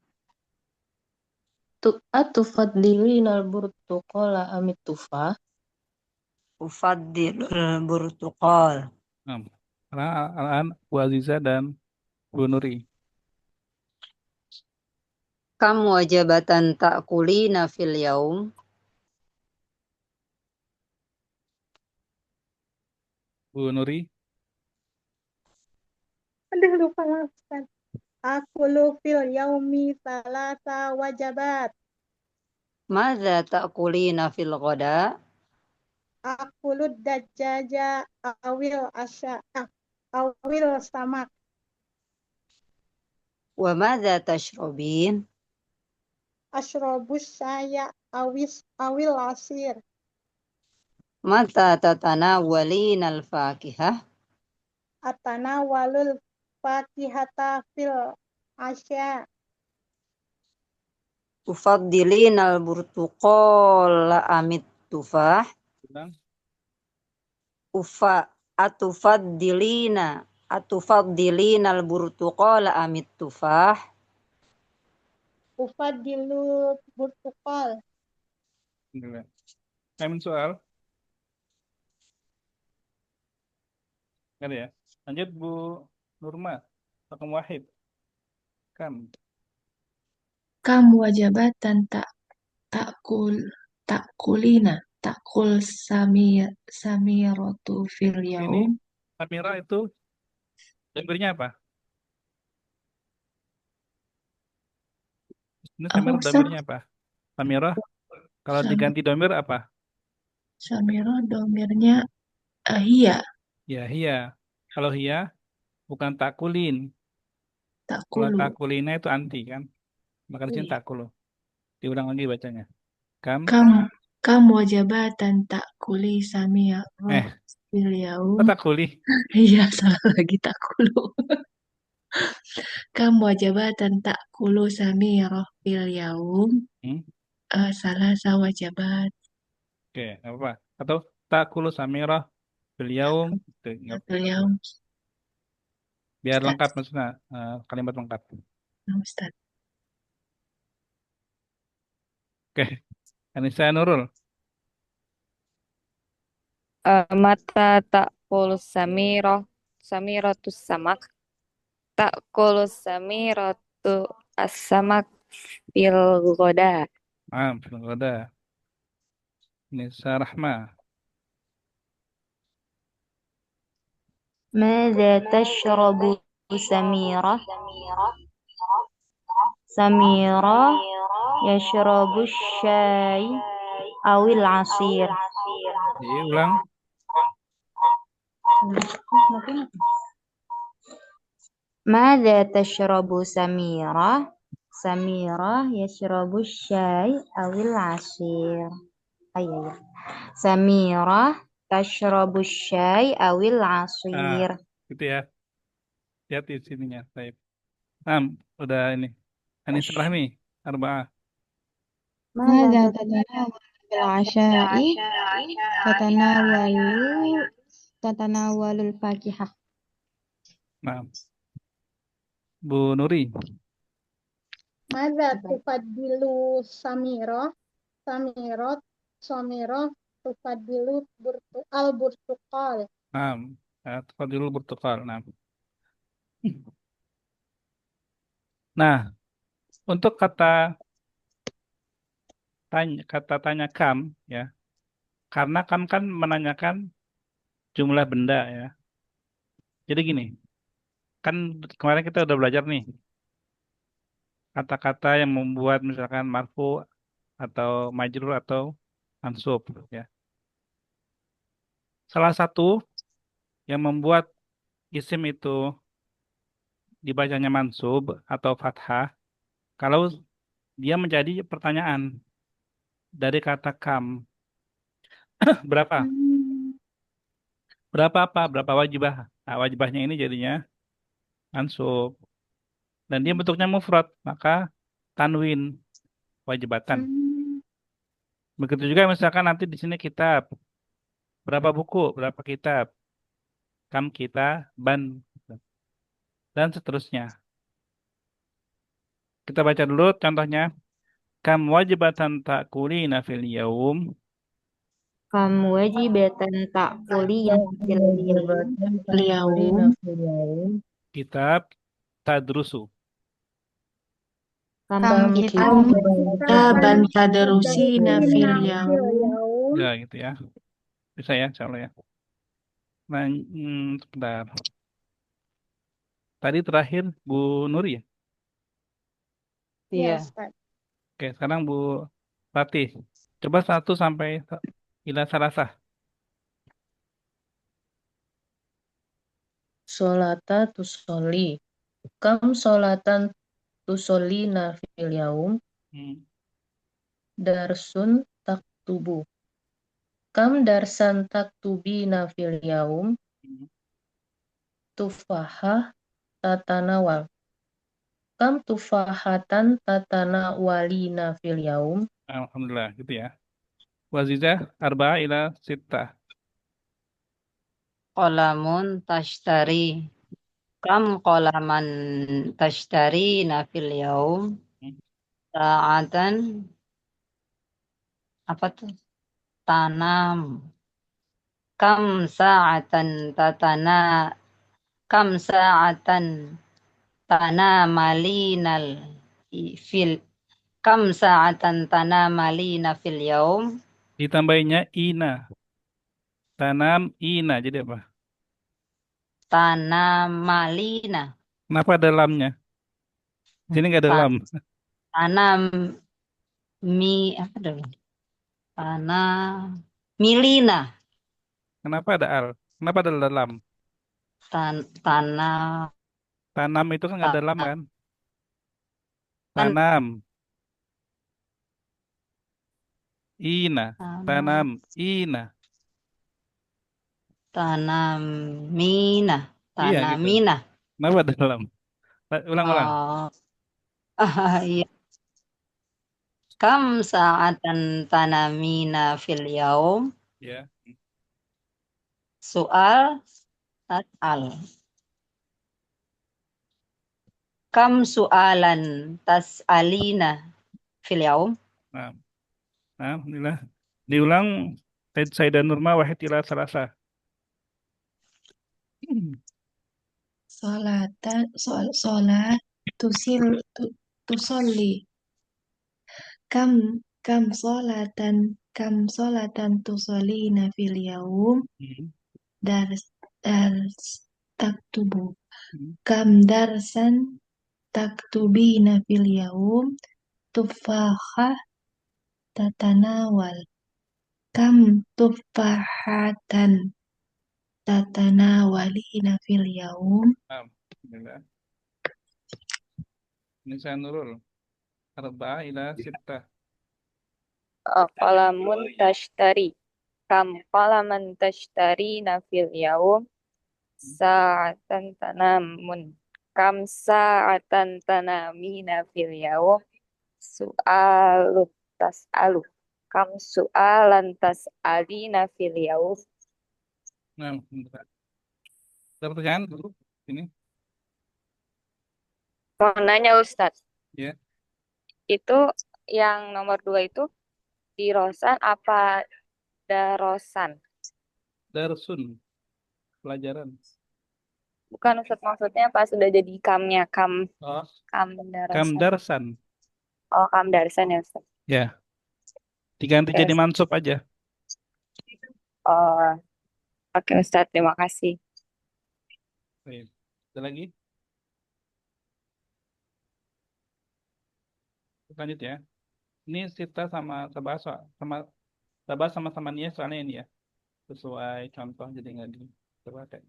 Atufaddilina al-burtuqala amit tufah? Ufaddilul burtuqal. Sekarang Bu Aziza dan Bu Nuri. Kam wajibatan ta'kulina fil yaum? Bu Nuri. Aduh, lupa Ustaz. Akulu fil yaumi salasa wajabat. Madza ta'kulina fil ghada? Akulu dajaja awil samak. Wa madza tashrabin? Asyrabu syaya awil asir. Mata tatanawalina al-fakihah? Atanawalul fakihata fil asya. Ufaddilina al-burtuqala amit tufah? Atufaddilina al-burtuqala amit tufah? Ufadilu burtuqal. Kami soal. Nggak ada ya. Lanjut Bu Nurma. Rakam wahid. Kam wajibatan takulina takul samiratu fil Ini yaum. Samira itu damirnya apa? Ini Apa samirah Ustaz? domirnya apa? Samirah kalau Sam diganti domir apa? Samiro domirnya hiya, Ya hiya. Kalau hiya bukan takulin. Kalau takulu. takulina itu anti kan? Maka di sini Iya. takulu. Diulang lagi bacanya. Kam Kam wajibatan takuli samiro eh fil kok yaum. takuli? Iya, salah lagi takulu. Kam wajibatan takulu samiro fil yaum. Hmm? Salah wajibat Oke, nggak apa-apa. Atau takulu samirah beliau gitu. fil yaum. Biar Ustaz, lengkap maksudnya kalimat lengkap. Ustaz. Oke, Anissa Nurul. Mata ta'kulu samirah. Samiratus samak. Ta'kulu samiratu as-samak fil ghoda. Fil ghada. Nisa Rahma. ماذا تشرب سميرة سميرة يشرب الشاي أو العصير Diulang. ماذا تشرب سميرة سميرة يشرب الشاي أو العصير أيوة سميرة تشرب الشاي أو العصير Gitu ya. Lihat di sininya. Baik. Udah ini. Anissa Rahmi. Arba'ah. ماذا تتناول بالعشاء تتناول الفاكهة Nah, Bu Nuri. Mada tufadilu samiro, samiro tufadilu burtukal. Tafadilul Burtukal. Nah, untuk kata tanya kam ya. Karena kam kan menanyakan jumlah benda ya. Jadi gini, kan kemarin kita udah belajar nih kata-kata yang membuat misalkan marfu atau majrur atau mansub ya. Salah satu yang membuat isim itu dibacanya mansub atau fathah kalau dia menjadi pertanyaan dari kata kam. Berapa? Berapa apa? Berapa wajibah? Nah, wajibahnya ini jadinya mansub. Dan dia bentuknya mufrad, maka tanwin wajibatan. Begitu juga misalkan nanti di sini kitab. Berapa buku? Berapa kitab? Kam kita ban dan seterusnya. Kita baca dulu contohnya. Kam wajibatan takulina fil yaum. Kam wajibatan ta'kulina fil yaum Yaum. Kitab tadrusu. Kam Kita tadrusina fil yaum. Ya gitu ya. Bisa ya, insya Allah ya. Nah, sebentar. Tadi terakhir Bu Nuri ya? Iya. Oke, sekarang Bu Fatih. Coba 1 sampai ila salasah. Solata tusoli. Kam solatan tusolina fil yaum. Darsun taktubu. Kam darsan taktubina fil yaum. Tufahah tatanawal. Kam tufahatan tatanawalina fil yaum. Alhamdulillah, gitu ya. Wazizah, arba'a ila sittah. Qalamun tashtari. Kam qalaman tashtari nafil yaum. Sa'atan. Apa tuh? Tanam. Kam sa'atan kam sa'atan tanamalinal fil kam sa'atan tanamalina fil yaum. Ditambahinnya ina. Tanam ina, jadi apa? Tanamalina. Kenapa ada lamnya? Sini nggak ada lam. Tanam apa dulu? Tanam milina. Kenapa ada al? Kenapa ada dalam? Tanam Tanam itu kan nggak ada dalam kan? tan- Tanam. Ina. tanam Tanam. Ina. tanam mina. Iya gitu. Tanamina. Kenapa ada dalam? Ulang-ulang. Oh, iya. Kam sa'atan tanamina fil yaum? Ya. Soal al. Kam sualan tas'alina fil yaum? Nah, nah, inilah. Diulang. Sayyidah Nurma wahid ila salasa. Solatan, solat, tusolli. Kam, kam solatan tusolina fil yaum. Hmm. Dars taktubu. Hmm. Kam darsan taktubina fil yaum. Tufahah tatanawal. Kam tufahatan tatanawalina fil yaum. Nah, inilah. Ini saya Nurul. Arba'a ila sittah. Qalamun tashtari. Kam qalaman tashtarina fil yaum. Sa'atan tanamun. Kam sa'atan tanamina fil yaum. Su'alut tas'alu. Kam su'alan tas'alina fil yaum. Nah, bentar. Ada pertanyaan dulu. Ini. Mau nanya Ustadz, Ya. itu yang nomor 2 itu di Rosan apa Darosan? Darsun. Pelajaran. Bukan Ustadz, maksudnya pas sudah jadi kamnya, Oh, kam Darosan. Kamdarsan. Oh, kam Darsan ya Ustadz. Ya. Diganti Oke, jadi mansub aja. oh, oke Ustadz, terima kasih. Baik. Ada lagi? Lanjut ya. Ini Sita sama Sabah sama Sabah sama Nia soalnya ini ya. Sesuai contoh jadi nggak dipakai.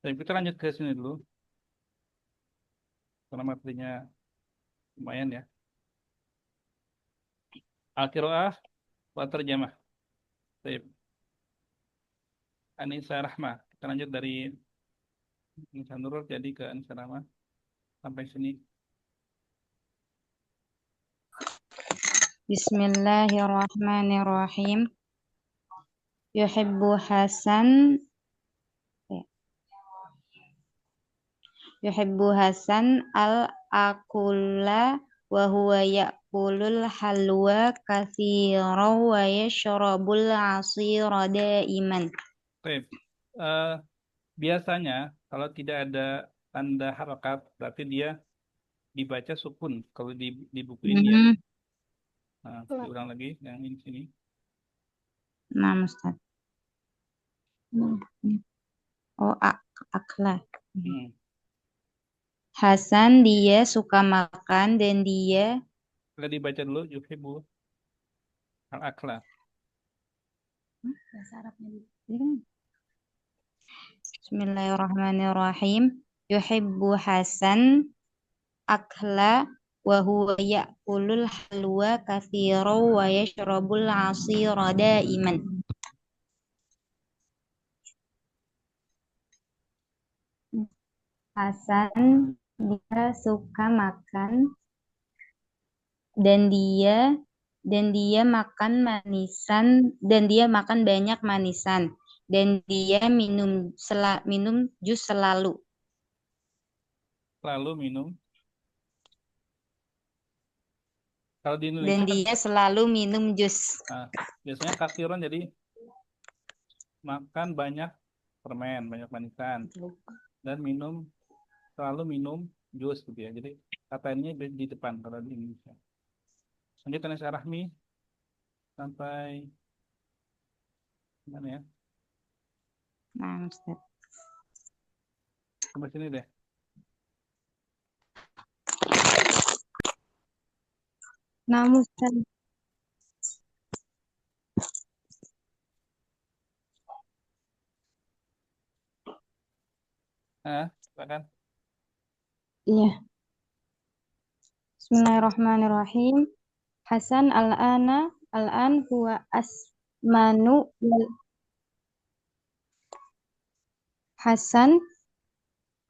Tapi kita lanjut ke sini dulu. Karena materinya lumayan ya. Al-Qiraah wa Tarjamah. Baik. Anissa Rahma. Kita lanjut dari Anissa Nurul jadi ke Anissa Rahma. Sampai sini. Bismillahirrahmanirrahim. Yuhibbu Hasan al-akulla wa huwa ya'kulul halwa katsiran wa yashrabul asira daiman. Baik. Eh, biasanya kalau tidak ada tanda harokat berarti dia dibaca sukun kalau di buku ini ya. Nah, diulang lagi yang ini sini. Nah, Ustaz. Oh, akla. Hasan dia suka makan dan dia Kita dibaca dulu yuhibbu al-akla. bahasa Arabnya. Bismillahirrahmanirrahim. Yuhibbu Hasan akla wa huwa ya'kulul halwa katsiran wa yashrabul asira daiman. Hasan dia suka makan dan dia makan manisan dan dia makan banyak manisan dan dia minum jus selalu. Selalu minum. Kalau di Indonesia Dan kan, dia selalu minum jus. Biasanya kasiron jadi makan banyak permen, banyak manisan dan selalu minum jus gitu ya. Jadi katanya di depan kalau di Indonesia. Lanjut Anissa Rahmi sampai mana ya? Nah, Ustaz. Sampai sini deh. Namusan. Silakan. Iya. Bismillahirrahmanirrahim. Hasan al-an huwa asmanu Hasan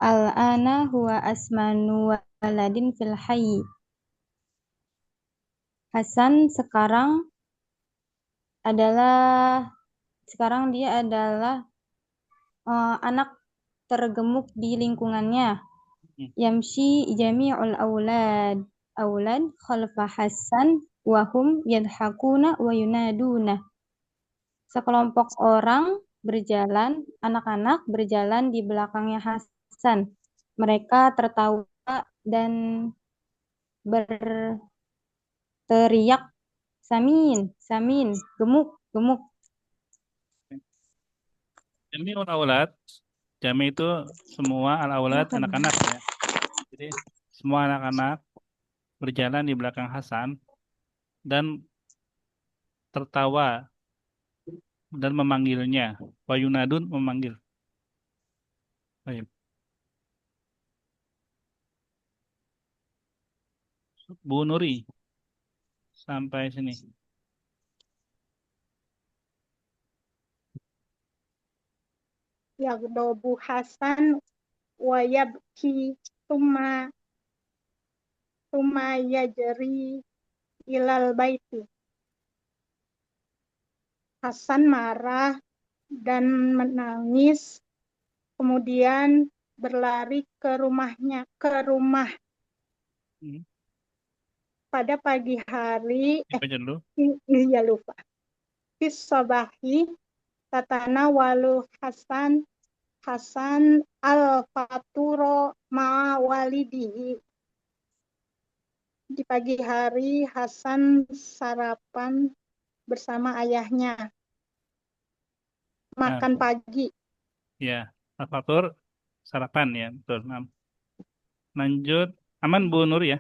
al-ana huwa asmanu waladin fil hayy. Hasan sekarang dia adalah anak tergemuk di lingkungannya. Yamshi jami'ul aulad khalfa Hasan wa hum yadhakuna wa yunaduna. Sekelompok orang anak-anak berjalan di belakangnya Hasan. Mereka tertawa dan berteriak, Samin, Samin, gemuk, gemuk. Jami'ul aulad. Jami itu semua al-aulad anak-anak ya. Jadi semua anak-anak berjalan di belakang Hasan dan tertawa dan memanggilnya. Wayunadun memanggil. Baik. Bu Nuri sampai sini. Yaghdabu Hasan wa yabki summa yajri ilal baiti. Hasan marah dan menangis, kemudian berlari ke rumah. Pada pagi hari, Baca dulu. Iya lupa. Fis sabahi tatana walu Hasan al-faturo ma walidihi. Di pagi hari Hasan sarapan bersama ayahnya. Makan pagi. Ya, al-fatur sarapan ya, betul. Lanjut, aman Bu Nur ya,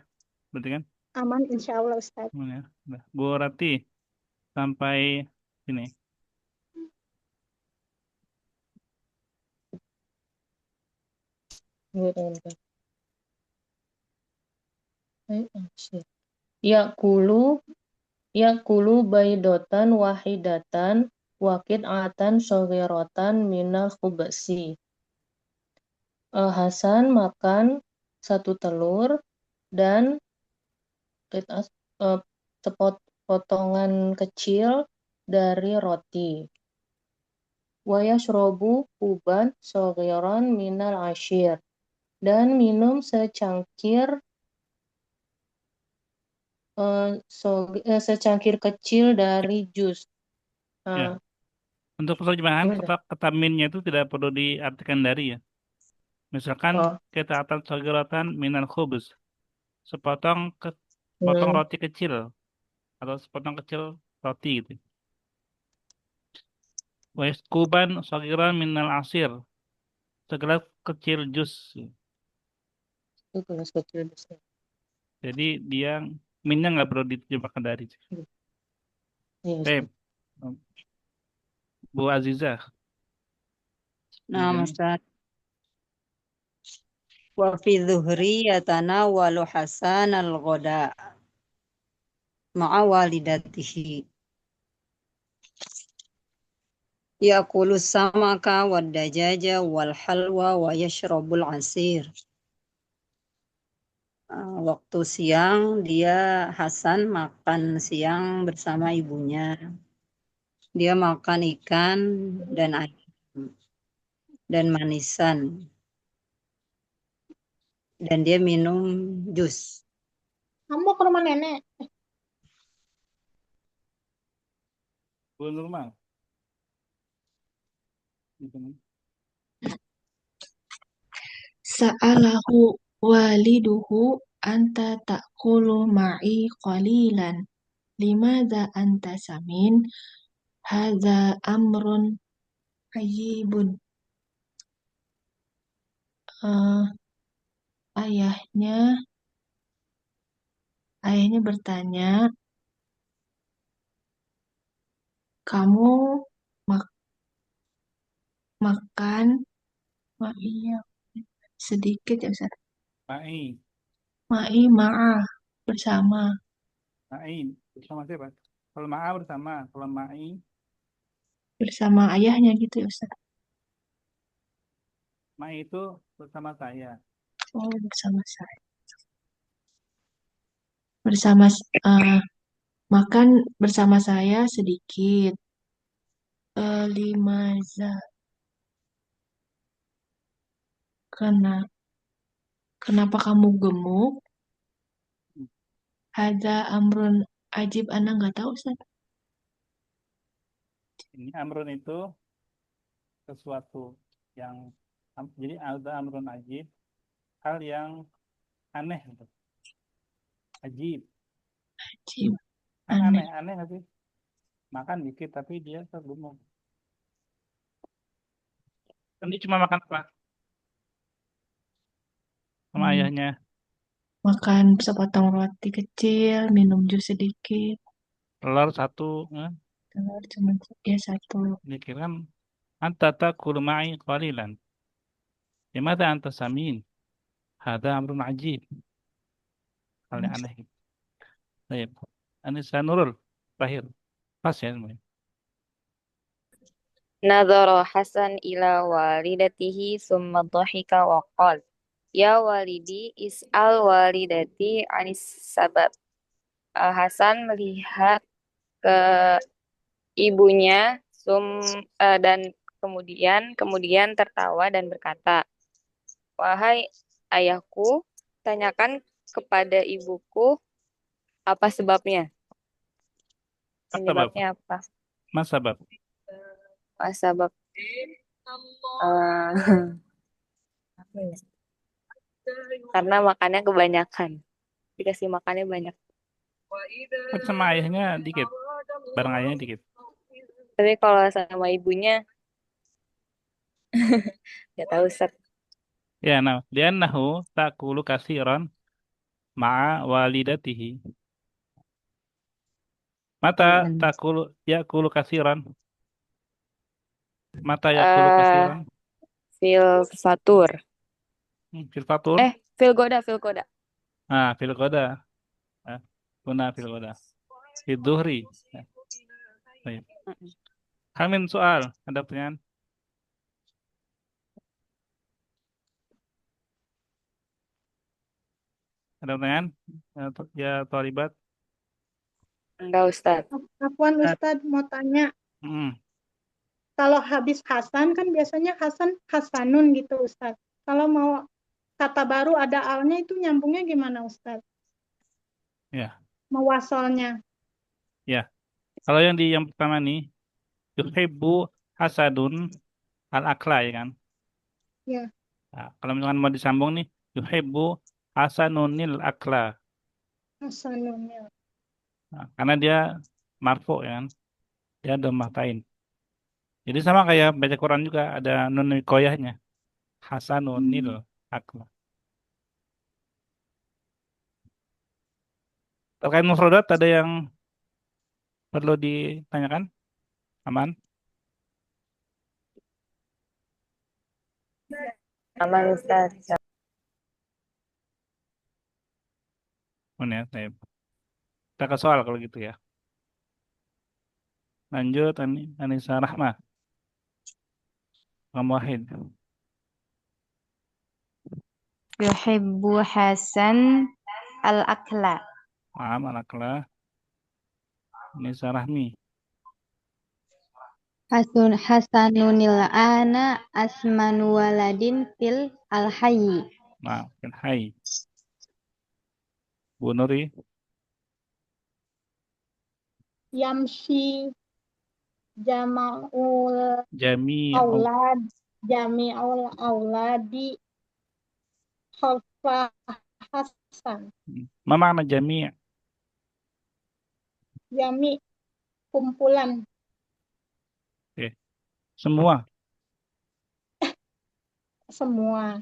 berarti kan? Aman insya Allah Ustaz. Ya. Bu Rati sampai sini. Yakulu baidotan wahidatan atan sogerotan minal khubasi. Hasan makan satu telur dan potongan kecil dari roti. Wa yashrobu kuban sogeron minal ashir. Dan minum secangkir kecil dari jus. Ya. Untuk penerjemahan kata minnya itu tidak perlu diartikan dari ya. Misalkan atan sogerotan minal khubus. Sepotong roti kecil atau sepotong kecil roti gitu. Kuban sogiran minal asir. Segelas kecil jus. Segelas kecil jus. Jadi dia minnya nggak perlu diterjemahkan dari. Bu Azizah. Nah, Ustaz. Wa fi dhuhri yatanawalu Hasan al-ghada ma'a walidatihi. Yaqulu samaka wad dajaja wal halwa wa yashrabul asir. Waktu siang Hasan makan siang bersama ibunya. Dia makan ikan dan ayam dan manisan. Dan dia minum jus. Kamu ke rumah nenek? Bu Nurmal. Sa'alahu waliduhu anta ta'kulu ma'i qalilan. Limadha anta samin? Hadza amrun ajibun. Ayahnya Ayahnya bertanya, kamu mak- makan iya sedikit ya Ustaz. Ma'i. Ma'ah bersama Ma'i. Bersama siapa? Kalau ma'a bersama. Kalau ma'i. bersama ayahnya gitu ya Ustaz. Ma'i itu bersama saya. Oh, bersama saya. Bersama makan bersama saya sedikit. Limaza karena kenapa kamu gemuk? Ada amrun ajib anak nggak tahu Ustaz. Ini amrun itu sesuatu yang jadi ada amrun ajib, hal yang aneh gitu. Ajib. Ajib Kan aneh. aneh nggak sih? Makan dikit tapi dia gemuk. Kan dia cuma makan apa? Sama ayahnya. Makan sepotong roti kecil, minum jus sedikit, Telur satu. telur cuma ya satu. Dikira kan anta takul ma'i qalilan. Limada anta samin? Hada amrun ajib. Hal yang aneh. Baik. Anissa Nurul. Terakhir. Pas ya semuanya. Nadhara Hasan ila walidatihi summa dhahika wa qala ya walidi is'al walidati anis sabab. Hasan melihat ke ibunya dan kemudian tertawa dan berkata, "Wahai ayahku, tanyakan kepada ibuku apa sebabnya?" Mas sabab. Penyebabnya apa? Mas sabab. Sebab apa ya? Karena makannya kebanyakan. Dikasih makannya banyak. Kan sama ayahnya dikit. Bareng ayahnya dikit. Tapi kalau sama ibunya nggak tahu Ustaz. Ya, nah, li'annahu ta'kulu katsiran ma'a walidatihi. Mata ta'kulu ya'kulu katsiran. Mata ya'kulu katsiran. Fil fatur. Fil fatur. Fil goda. Fil goda. Guna fil goda. Fil duhri. Baik. Hamin soal. Ada pertanyaan? Ada pertanyaan? Ya, Thalibat. Enggak Ustaz. Afwan Ustadz mau tanya. Kalau habis Hasan kan biasanya Hasan Hasanun gitu Ustadz. Kalau mau kata baru ada alnya itu nyambungnya gimana Ustadz? Ya. Mewasolnya. Ya. Kalau yang pertama nih, yuhibbu hasadun al-akla ya kan? Ya. Nah, kalau misalkan mau disambung nih, yuhibbu hasanunil akla. Hasanunil. Nah, karena dia marfu ya kan? Dia ada mahtain. Jadi sama kayak baca Quran juga ada nun koyahnya. Hasanunil akla. Terkait mufradat ada yang perlu ditanyakan? Aman? Aman Ustaz. Ya, kita ke soal kalau gitu ya. Lanjut, Anissa Rahmah. Kamu Wahid. Yuhibbu Hasan al-akla. Al-akla. Anissa Rahmi. Hasanunil ana asmanu waladin fil al-hayyi. Fil hayy. Bu Nuri. Yamshi jama'ul jami'ul auladi khalfa Hasan. Ma makna jami'? Jami' kumpulan. Oke. Semua. Semua.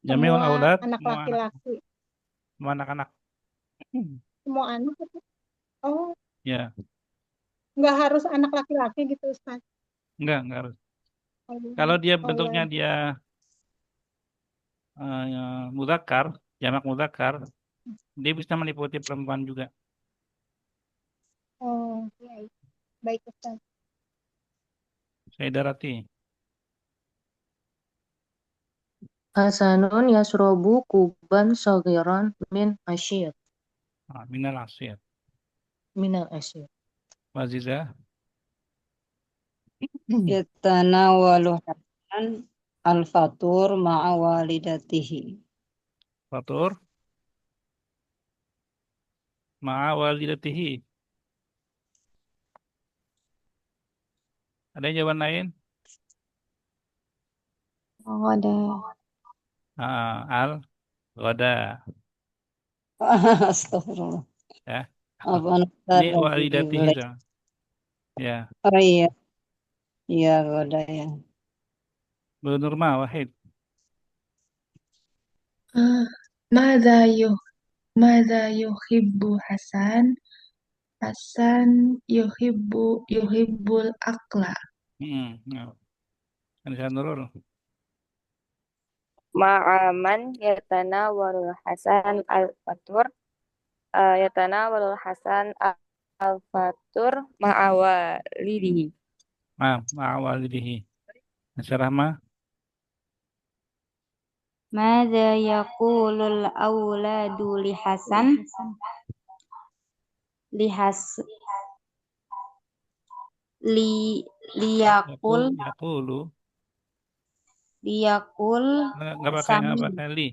Jami'ul aulad. Anak laki-laki. Semua anak-anak. Semua anak itu. Oh, Ya, nggak harus anak laki-laki gitu Ustaz. enggak harus. Oh, Kalau dia oh, bentuknya dia mudzakkar, jamak mudzakkar, dia bisa meliputi perempuan juga. oh, ya, baik Ustaz. Saya darati. Hasanun yasrobu kuban saghiran min asyir. Minal asir. Minal asyir. Waziza. Yatanawalu Hasan al-fatur ma'a walidatihi. Fatur. Ma'a walidatihi. Ada jawaban lain? Ghoda. Al-Ghada. Astagfirullah. Ya. Apa Ini lagi walidatihi. dibeli? Ya. Oh iya. Iya, Goda ya. Bu Nurma, Wahid. Mada yuhibbu Hasan? Hasan yuhibbul akla. Nah. Anissa Nurul. Ma'aman yatanawalul Hasan al-Fatur. Yatanawalul Hasan al-Fatur ma'awalidihi. Ma'a walidihi. Anissa Rahma. Mada yaqulul awladu li Hasan? Liyaqul Yaqulu. Nggak Samin. pakai li.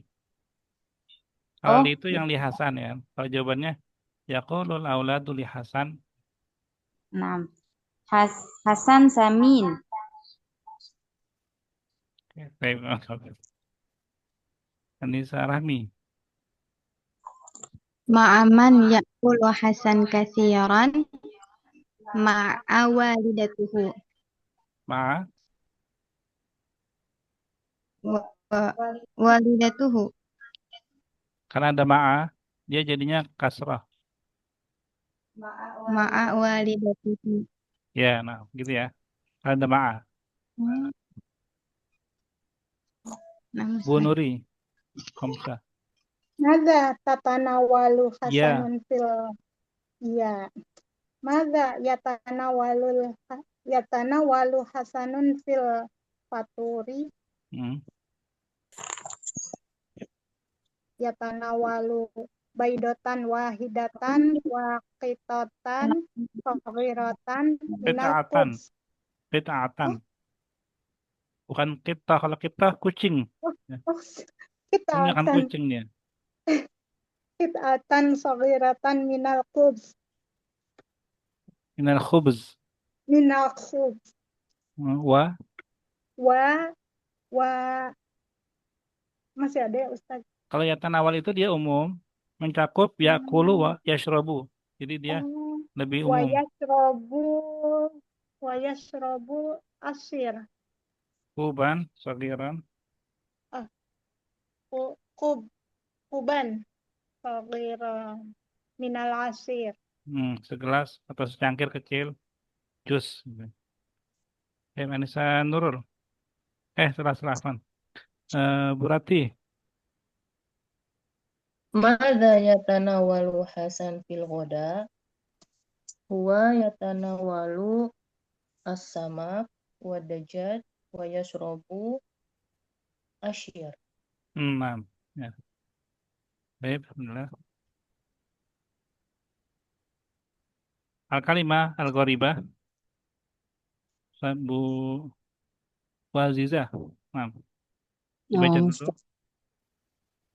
Oh, Kalau li itu yang li Hasan ya. Kalau jawabannya yaqulul auladu li Hasan. nah. Hasan Samin. Baik. Anissa Rahmi. Ma'aman ya'kulu Hasan katsiran ma'a walidatuhu. Ma'a. Walidatuhu. Karena ada ma'a, dia jadinya kasrah. Ma'a walidatuhu. Ya, nah gitu ya. Karena ada ma'a. Bu Nuri. Komsa. Mada tatanawalu Ya. hasanun fil ya. Mada yatanawalu hasanun fil faturi. Yatanawalu baidotan wahidatan wa qitatan saghiratan minal Qita'atan. quds. Qita'atan. Bukan kita. Kalau kita kucing. Ya. Ini akan kucing dia. Qitatan saghiratan minal quds. Minal khubz. Minal quds. Wa masih ada ya Ustaz? Kalau yatanawal itu dia umum, mencakup yakulu wa yashrabu. Jadi dia lebih umum. Wa yashrabu asir. Kuban, sagiran. Kuban sagiran minal asir. Segelas atau secangkir kecil jus. Anissa Nurul. Salah. Berarti Mada yatanawalu Hasan fil ghoda? Huwa yatanawalu as-samak wa dajjal wa yashrabu asyir. Ya. Baik, alhamdulillah. Al-kalimah al-gharibah. Bu Wazizah. Dibaca dulu.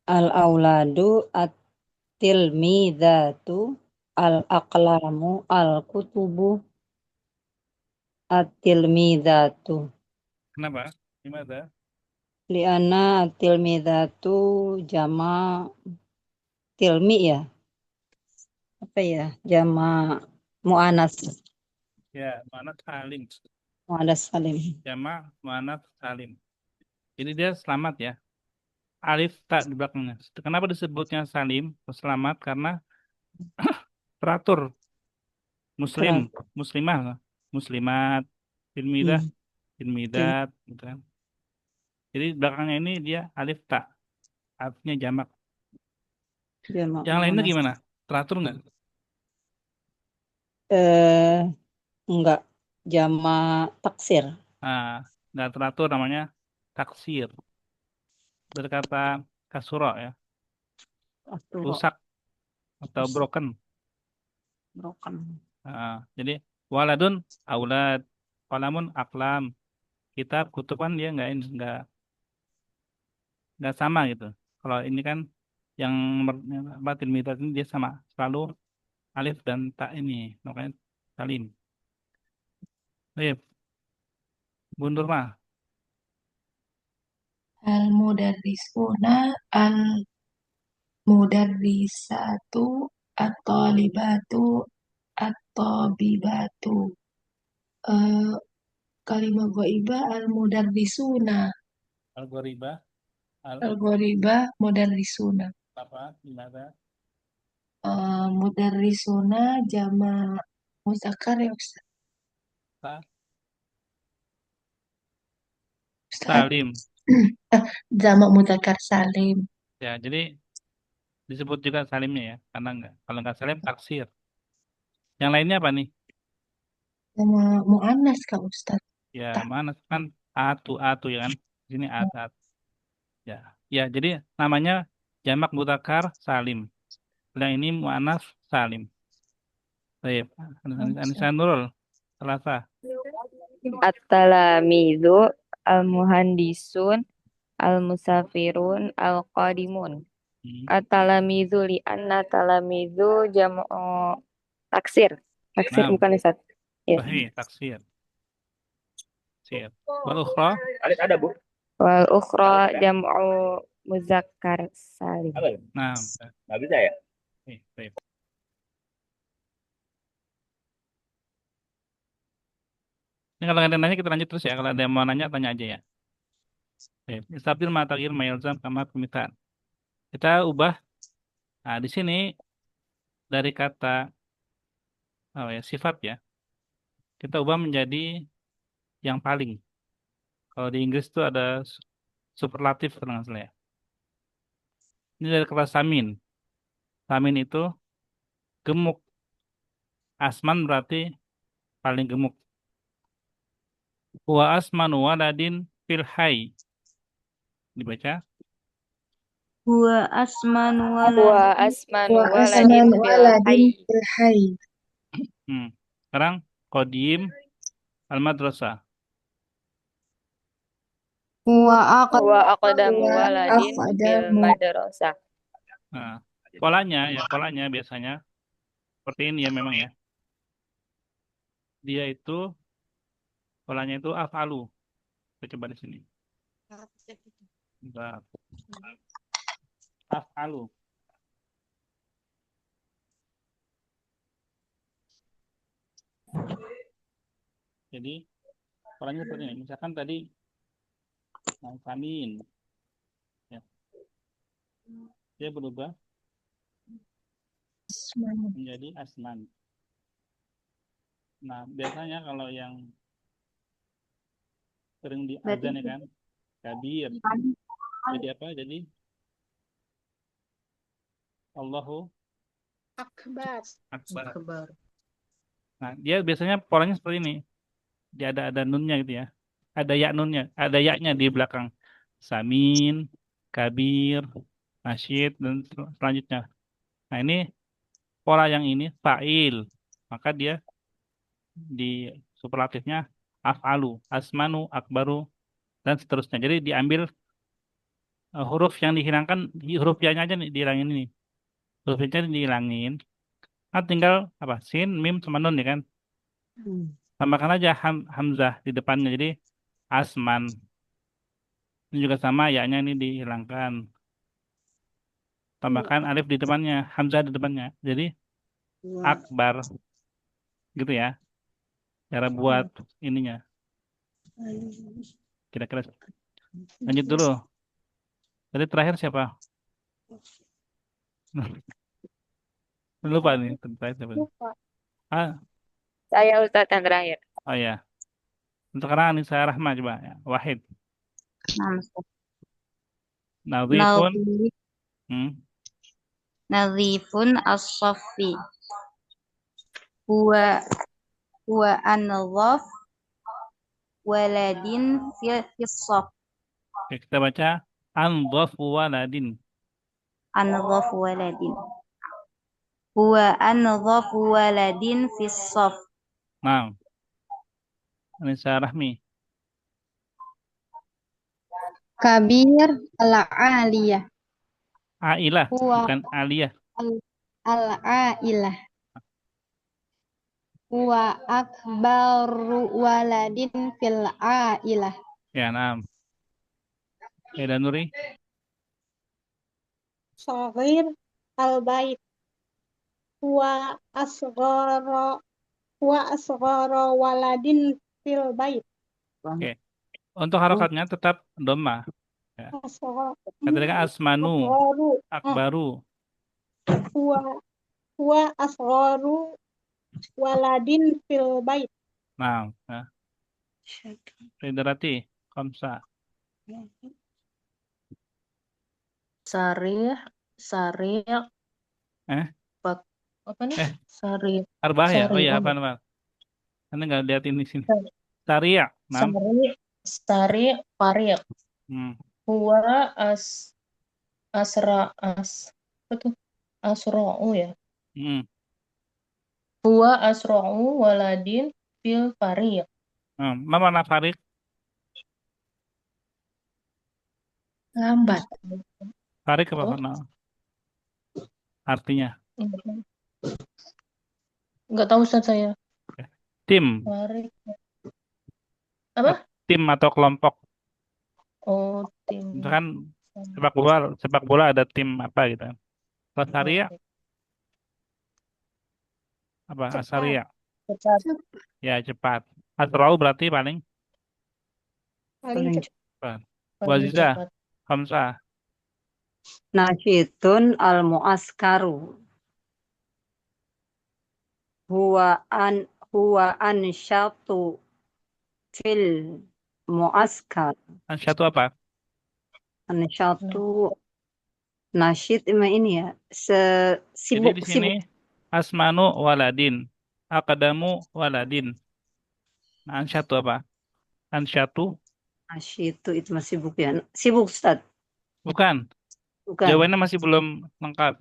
Al-auladu at-tilmidatu al-aqlamu al-kutubu at-tilmidatu. Kenapa? Gimana? Liana at-tilmidatu jama tilmi ya. Apa ya? Jama mu'anas. Ya, mu'anas salim. Mu'anas salim. Jama mu'anas salim. Jadi dia selamat ya. Alif tak di belakangnya. Kenapa disebutnya salim, selamat? Karena Teratur. Muslim, Teratur. muslimah, muslimat, tilmidah, Til- tilmidat, gitu kan. Jadi belakangnya ini dia alif ta, artinya jamak. Jamak Yang lainnya muannas. gimana? Teratur nggak? Enggak. Jamak taksir. Nah, nggak teratur namanya taksir. Berkata kasuro ya, Asturo. rusak atau Rusak. broken. Broken. Jadi waladun aulad, kalamun aklam, kitab kutub kan dia nggak sama gitu. Kalau ini kan yang batin mitat ini dia sama, selalu alif dan ta ini, makanya salim. Baik, bundur mah. Al-mudarrisuna al-mudarrisatu at-talibatu at-tabibatu. Eh, Kalimat ghaibah al-mudarrisuna. Al-Ghoribah, Al-ghaibah mudarrisuna. apa? Gimana? Mudarrisuna jama muzakkar ya Ustaz. Ta, Ustaz. salim. Jama muzakkar salim. Ya, jadi disebut juga salimnya ya, karena kalau nggak salim taksir. Yang lainnya apa nih? Jama muannas Kak Ustaz. Ya, Tak. mana kan atu ya kan? Di sini at. Ya, ya. Jadi namanya jamak mudzakkar salim. Yang ini muannats salim. Baik, Anissa Nurul, Selasa. At-talamidu al-muhandisun al-musafirun al-qadimun. At-talamidu li'anna talamidu jam'u taksir. Taksir Nah, bukan Ustaz. Ya. sahih, taksir. Taksir. Wal ukhra? Ada Bu. Wal ukhra jam'u muzakkar salim. Nah, Nggak bisa ya? baik. Ini kalau ada yang nanya kita lanjut terus ya. Kalau ada yang mau nanya tanya aja ya. Baik. Istabil matagir mayalzam kama permintaan. Kita ubah. Nah, di sini dari kata sifat ya. Kita ubah menjadi yang paling. Kalau di Inggris itu ada superlatif kalau nggak salah ya. Ini dari kata samin. Samin itu gemuk. Asman berarti paling gemuk. Wa asman waladin fil hayy. Dibaca. Huwa asmanu Wa asmanu Wa waladin asman fil waladin hayy. fil hayy. Sekarang qadim al-madrasah. Wa Wa aqdamu Wa waladin fil aqdamu. madrasah. Nah, polanya biasanya seperti ini ya memang ya. Dia itu polanya itu af'alu. Kita coba di sini. Bentar. Af'alu. Jadi polanya seperti ini. Misalkan tadi samin. Ya. Dia berubah menjadi asman. Nah, biasanya kalau yang sering di azan ya kan, kabir. Jadi apa? Jadi Allahu Akbar. Akbar. Nah, dia biasanya polanya seperti ini. Dia ada nunnya gitu ya. Ada ya nunnya, ada ya-nya di belakang. Samin, kabir, nasyid dan selanjutnya. Nah, ini pola yang ini fa'il. Maka dia di superlatifnya af'alu, asmanu, akbaru dan seterusnya. Jadi diambil huruf yang dihilangkan, huruf ya-nya aja dihilangin ini. Huruf ya-nya dihilangin. Nah, tinggal apa? Sin, mim sama nun ya kan? Tambahkan aja hamzah di depannya. Jadi asman. Ini juga sama, ya-nya ini dihilangkan. Tambahkan alif di depannya, hamzah di depannya. Jadi akbar. Gitu ya. Cara buat ininya. Kira-kira. Lanjut dulu. Tadi terakhir siapa? Lupa nih tentang siapa nih. Lupa. Saya Ustadz yang terakhir. Oh ya. Untuk sekarang Anissa Rahma coba ya. Wahid. Nah, Nadhifun. Nadhif- Nadhifun as-saffi. Huwa an-nadhaf waladin fis saff. Oke, kita baca andhafu waladin. An-nadhaf waladin. Huwa an-nadhaf waladin fis saff. Nah, Anissa Rahmi. Kabir al-aliyah. Ailah, Huwa bukan aliyah. al-ailah. Huwa akbaru waladin fil ailah. Ya, nah. Ya, dan Nuri. Saghir al-bait. Huwa asghara waladin fil bait. Oke. Untuk harokatnya tetap dhamma. Ya. Asghara. Katakan asmanu, Asgharu. akbaru. Huwa asgharu waladin fil bait. Nah, nah. Federati, Kamsa. Sarih, apa nih? Sarih, Arbah ya? Oh iya, Sari. apa? Anda nggak liatin di sini. Taria, nah. Sarih, Pariq. Huwa asra'u ya. Huwa asra'u waladin fil fariq. Mana Farid? Lambat. Farid apa? Artinya? Enggak tahu Ustaz saya. Tim. Fariq. Apa? Tim atau kelompok. Oh, tim. Itu kan sepak bola ada tim apa gitu. Kalau Saria apa? Asaria. Cepat. Ya, cepat. Asrau berarti paling cepat. Wazizah, Hamzah. Nasyitun al-mu'askaru. Huwa ansyatu fil mu'askar. Ansyatu apa? Ansyatu nasyid ini ya. Jadi di sini asmanu waladin, akadamu waladin. Nah, ansyatu apa? Ansyatu? Ansyatu itu masih sibuk ya. Sibuk Ustaz. Bukan. Jawabannya masih belum lengkap.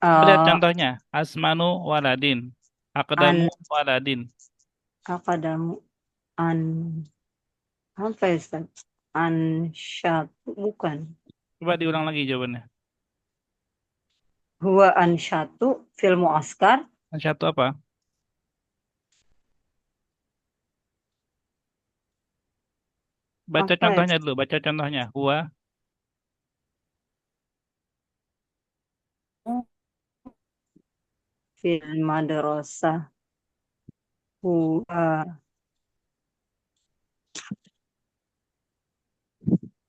Lihat contohnya. Asmanu waladin. Akadamu waladin. Akadamu apa ya Ustaz? Ansyatu bukan. Coba diulang lagi jawabannya. Huwa ansyatu fil mu'askar. Ansyatu apa? Baca contohnya dulu. Baca contohnya. Huwa. Fil madrasah. Huwa.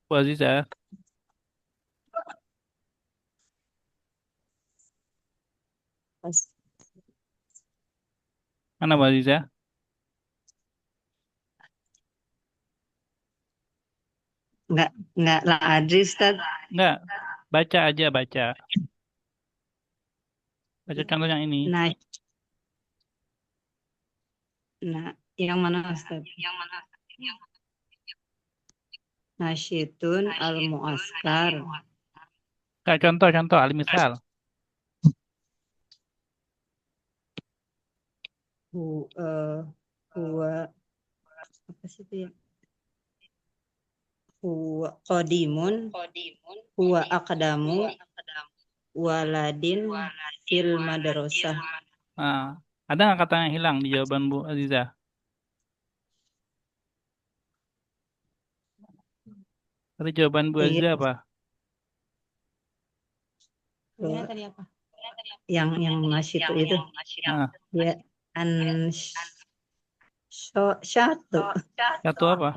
Wazizah. Mana Wazizah? Enggak lah adri Ustaz. Enggak. Baca aja, baca. Baca contoh yang ini. Nah, yang mana Ustaz? Nasyitun al-mu'askar. Kayak contoh, al-misal. Huwa apa sih itu ya? Huwa qadimun. Huwa aqdamu waladin fil madrasah. Nah, ada nggak kata yang hilang di jawaban Bu Aziza? Tadi jawaban Bu Aziza apa? Tadi apa? Yang nasyid itu. Ya, syatu. Satu apa?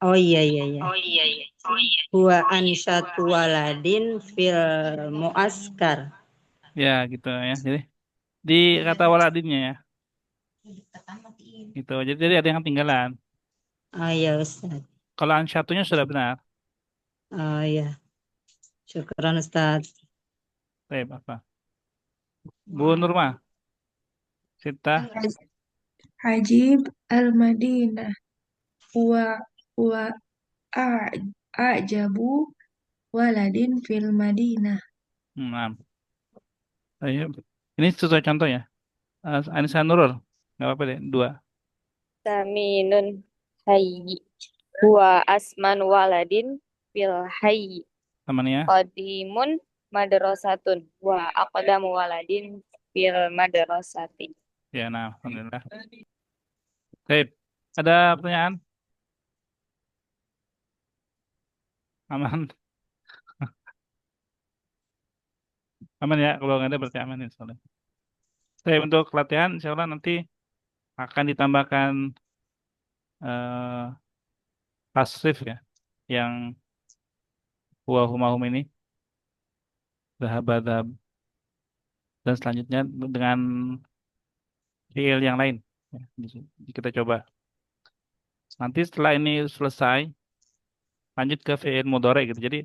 Oh iya iya iya. Huwa ansyatu waladin fil muaskar. Ya, gitu ya. Jadi di kata waladinnya ya. Gitu. Jadi ada yang ketinggalan. Oh iya Ustaz. Kalau ansyatunya sudah benar. Oh iya. Syukran Ustaz. Baik, apa? Bu Nurma, Sita. Hajib al-Madinah. Wa wa a'jabu waladin fil Madinah. Nah, ayo. Ini sesuai contoh ya. Anissa Nurul. Nggak apa-apa deh. 2. Saminun hayyi. Huwa asman waladin fil hayyi. Temannya. Qadimun madrasatun. Wa aqdamu waladin fil madrasati. Ya, nah, alhamdulillah. Baik. Ada pertanyaan? Aman. Aman ya. Kalau nggak ada berarti aman insya Allah. Baik, untuk latihan insya Allah nanti akan ditambahkan tasrif ya. Yang huwa humahum ini. Dhahab, dhahab. Dan selanjutnya dengan fiil yang lain. Ya, kita coba. Nanti setelah ini selesai, lanjut ke fiil mudhari gitu. Jadi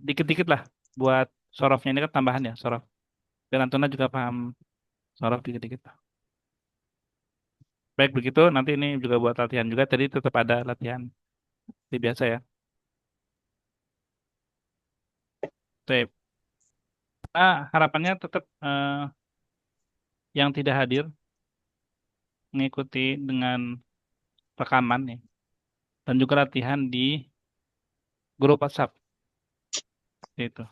dikit-dikit lah buat sorofnya ini kan tambahan ya sorof. Dan Antuna juga paham sorof dikit-dikit. Baik begitu, nanti ini juga buat latihan juga. Tadi tetap ada latihan seperti biasa ya. Baik. Harapannya tetap yang tidak hadir mengikuti dengan rekaman ya. Dan juga latihan di grup WhatsApp. Itu.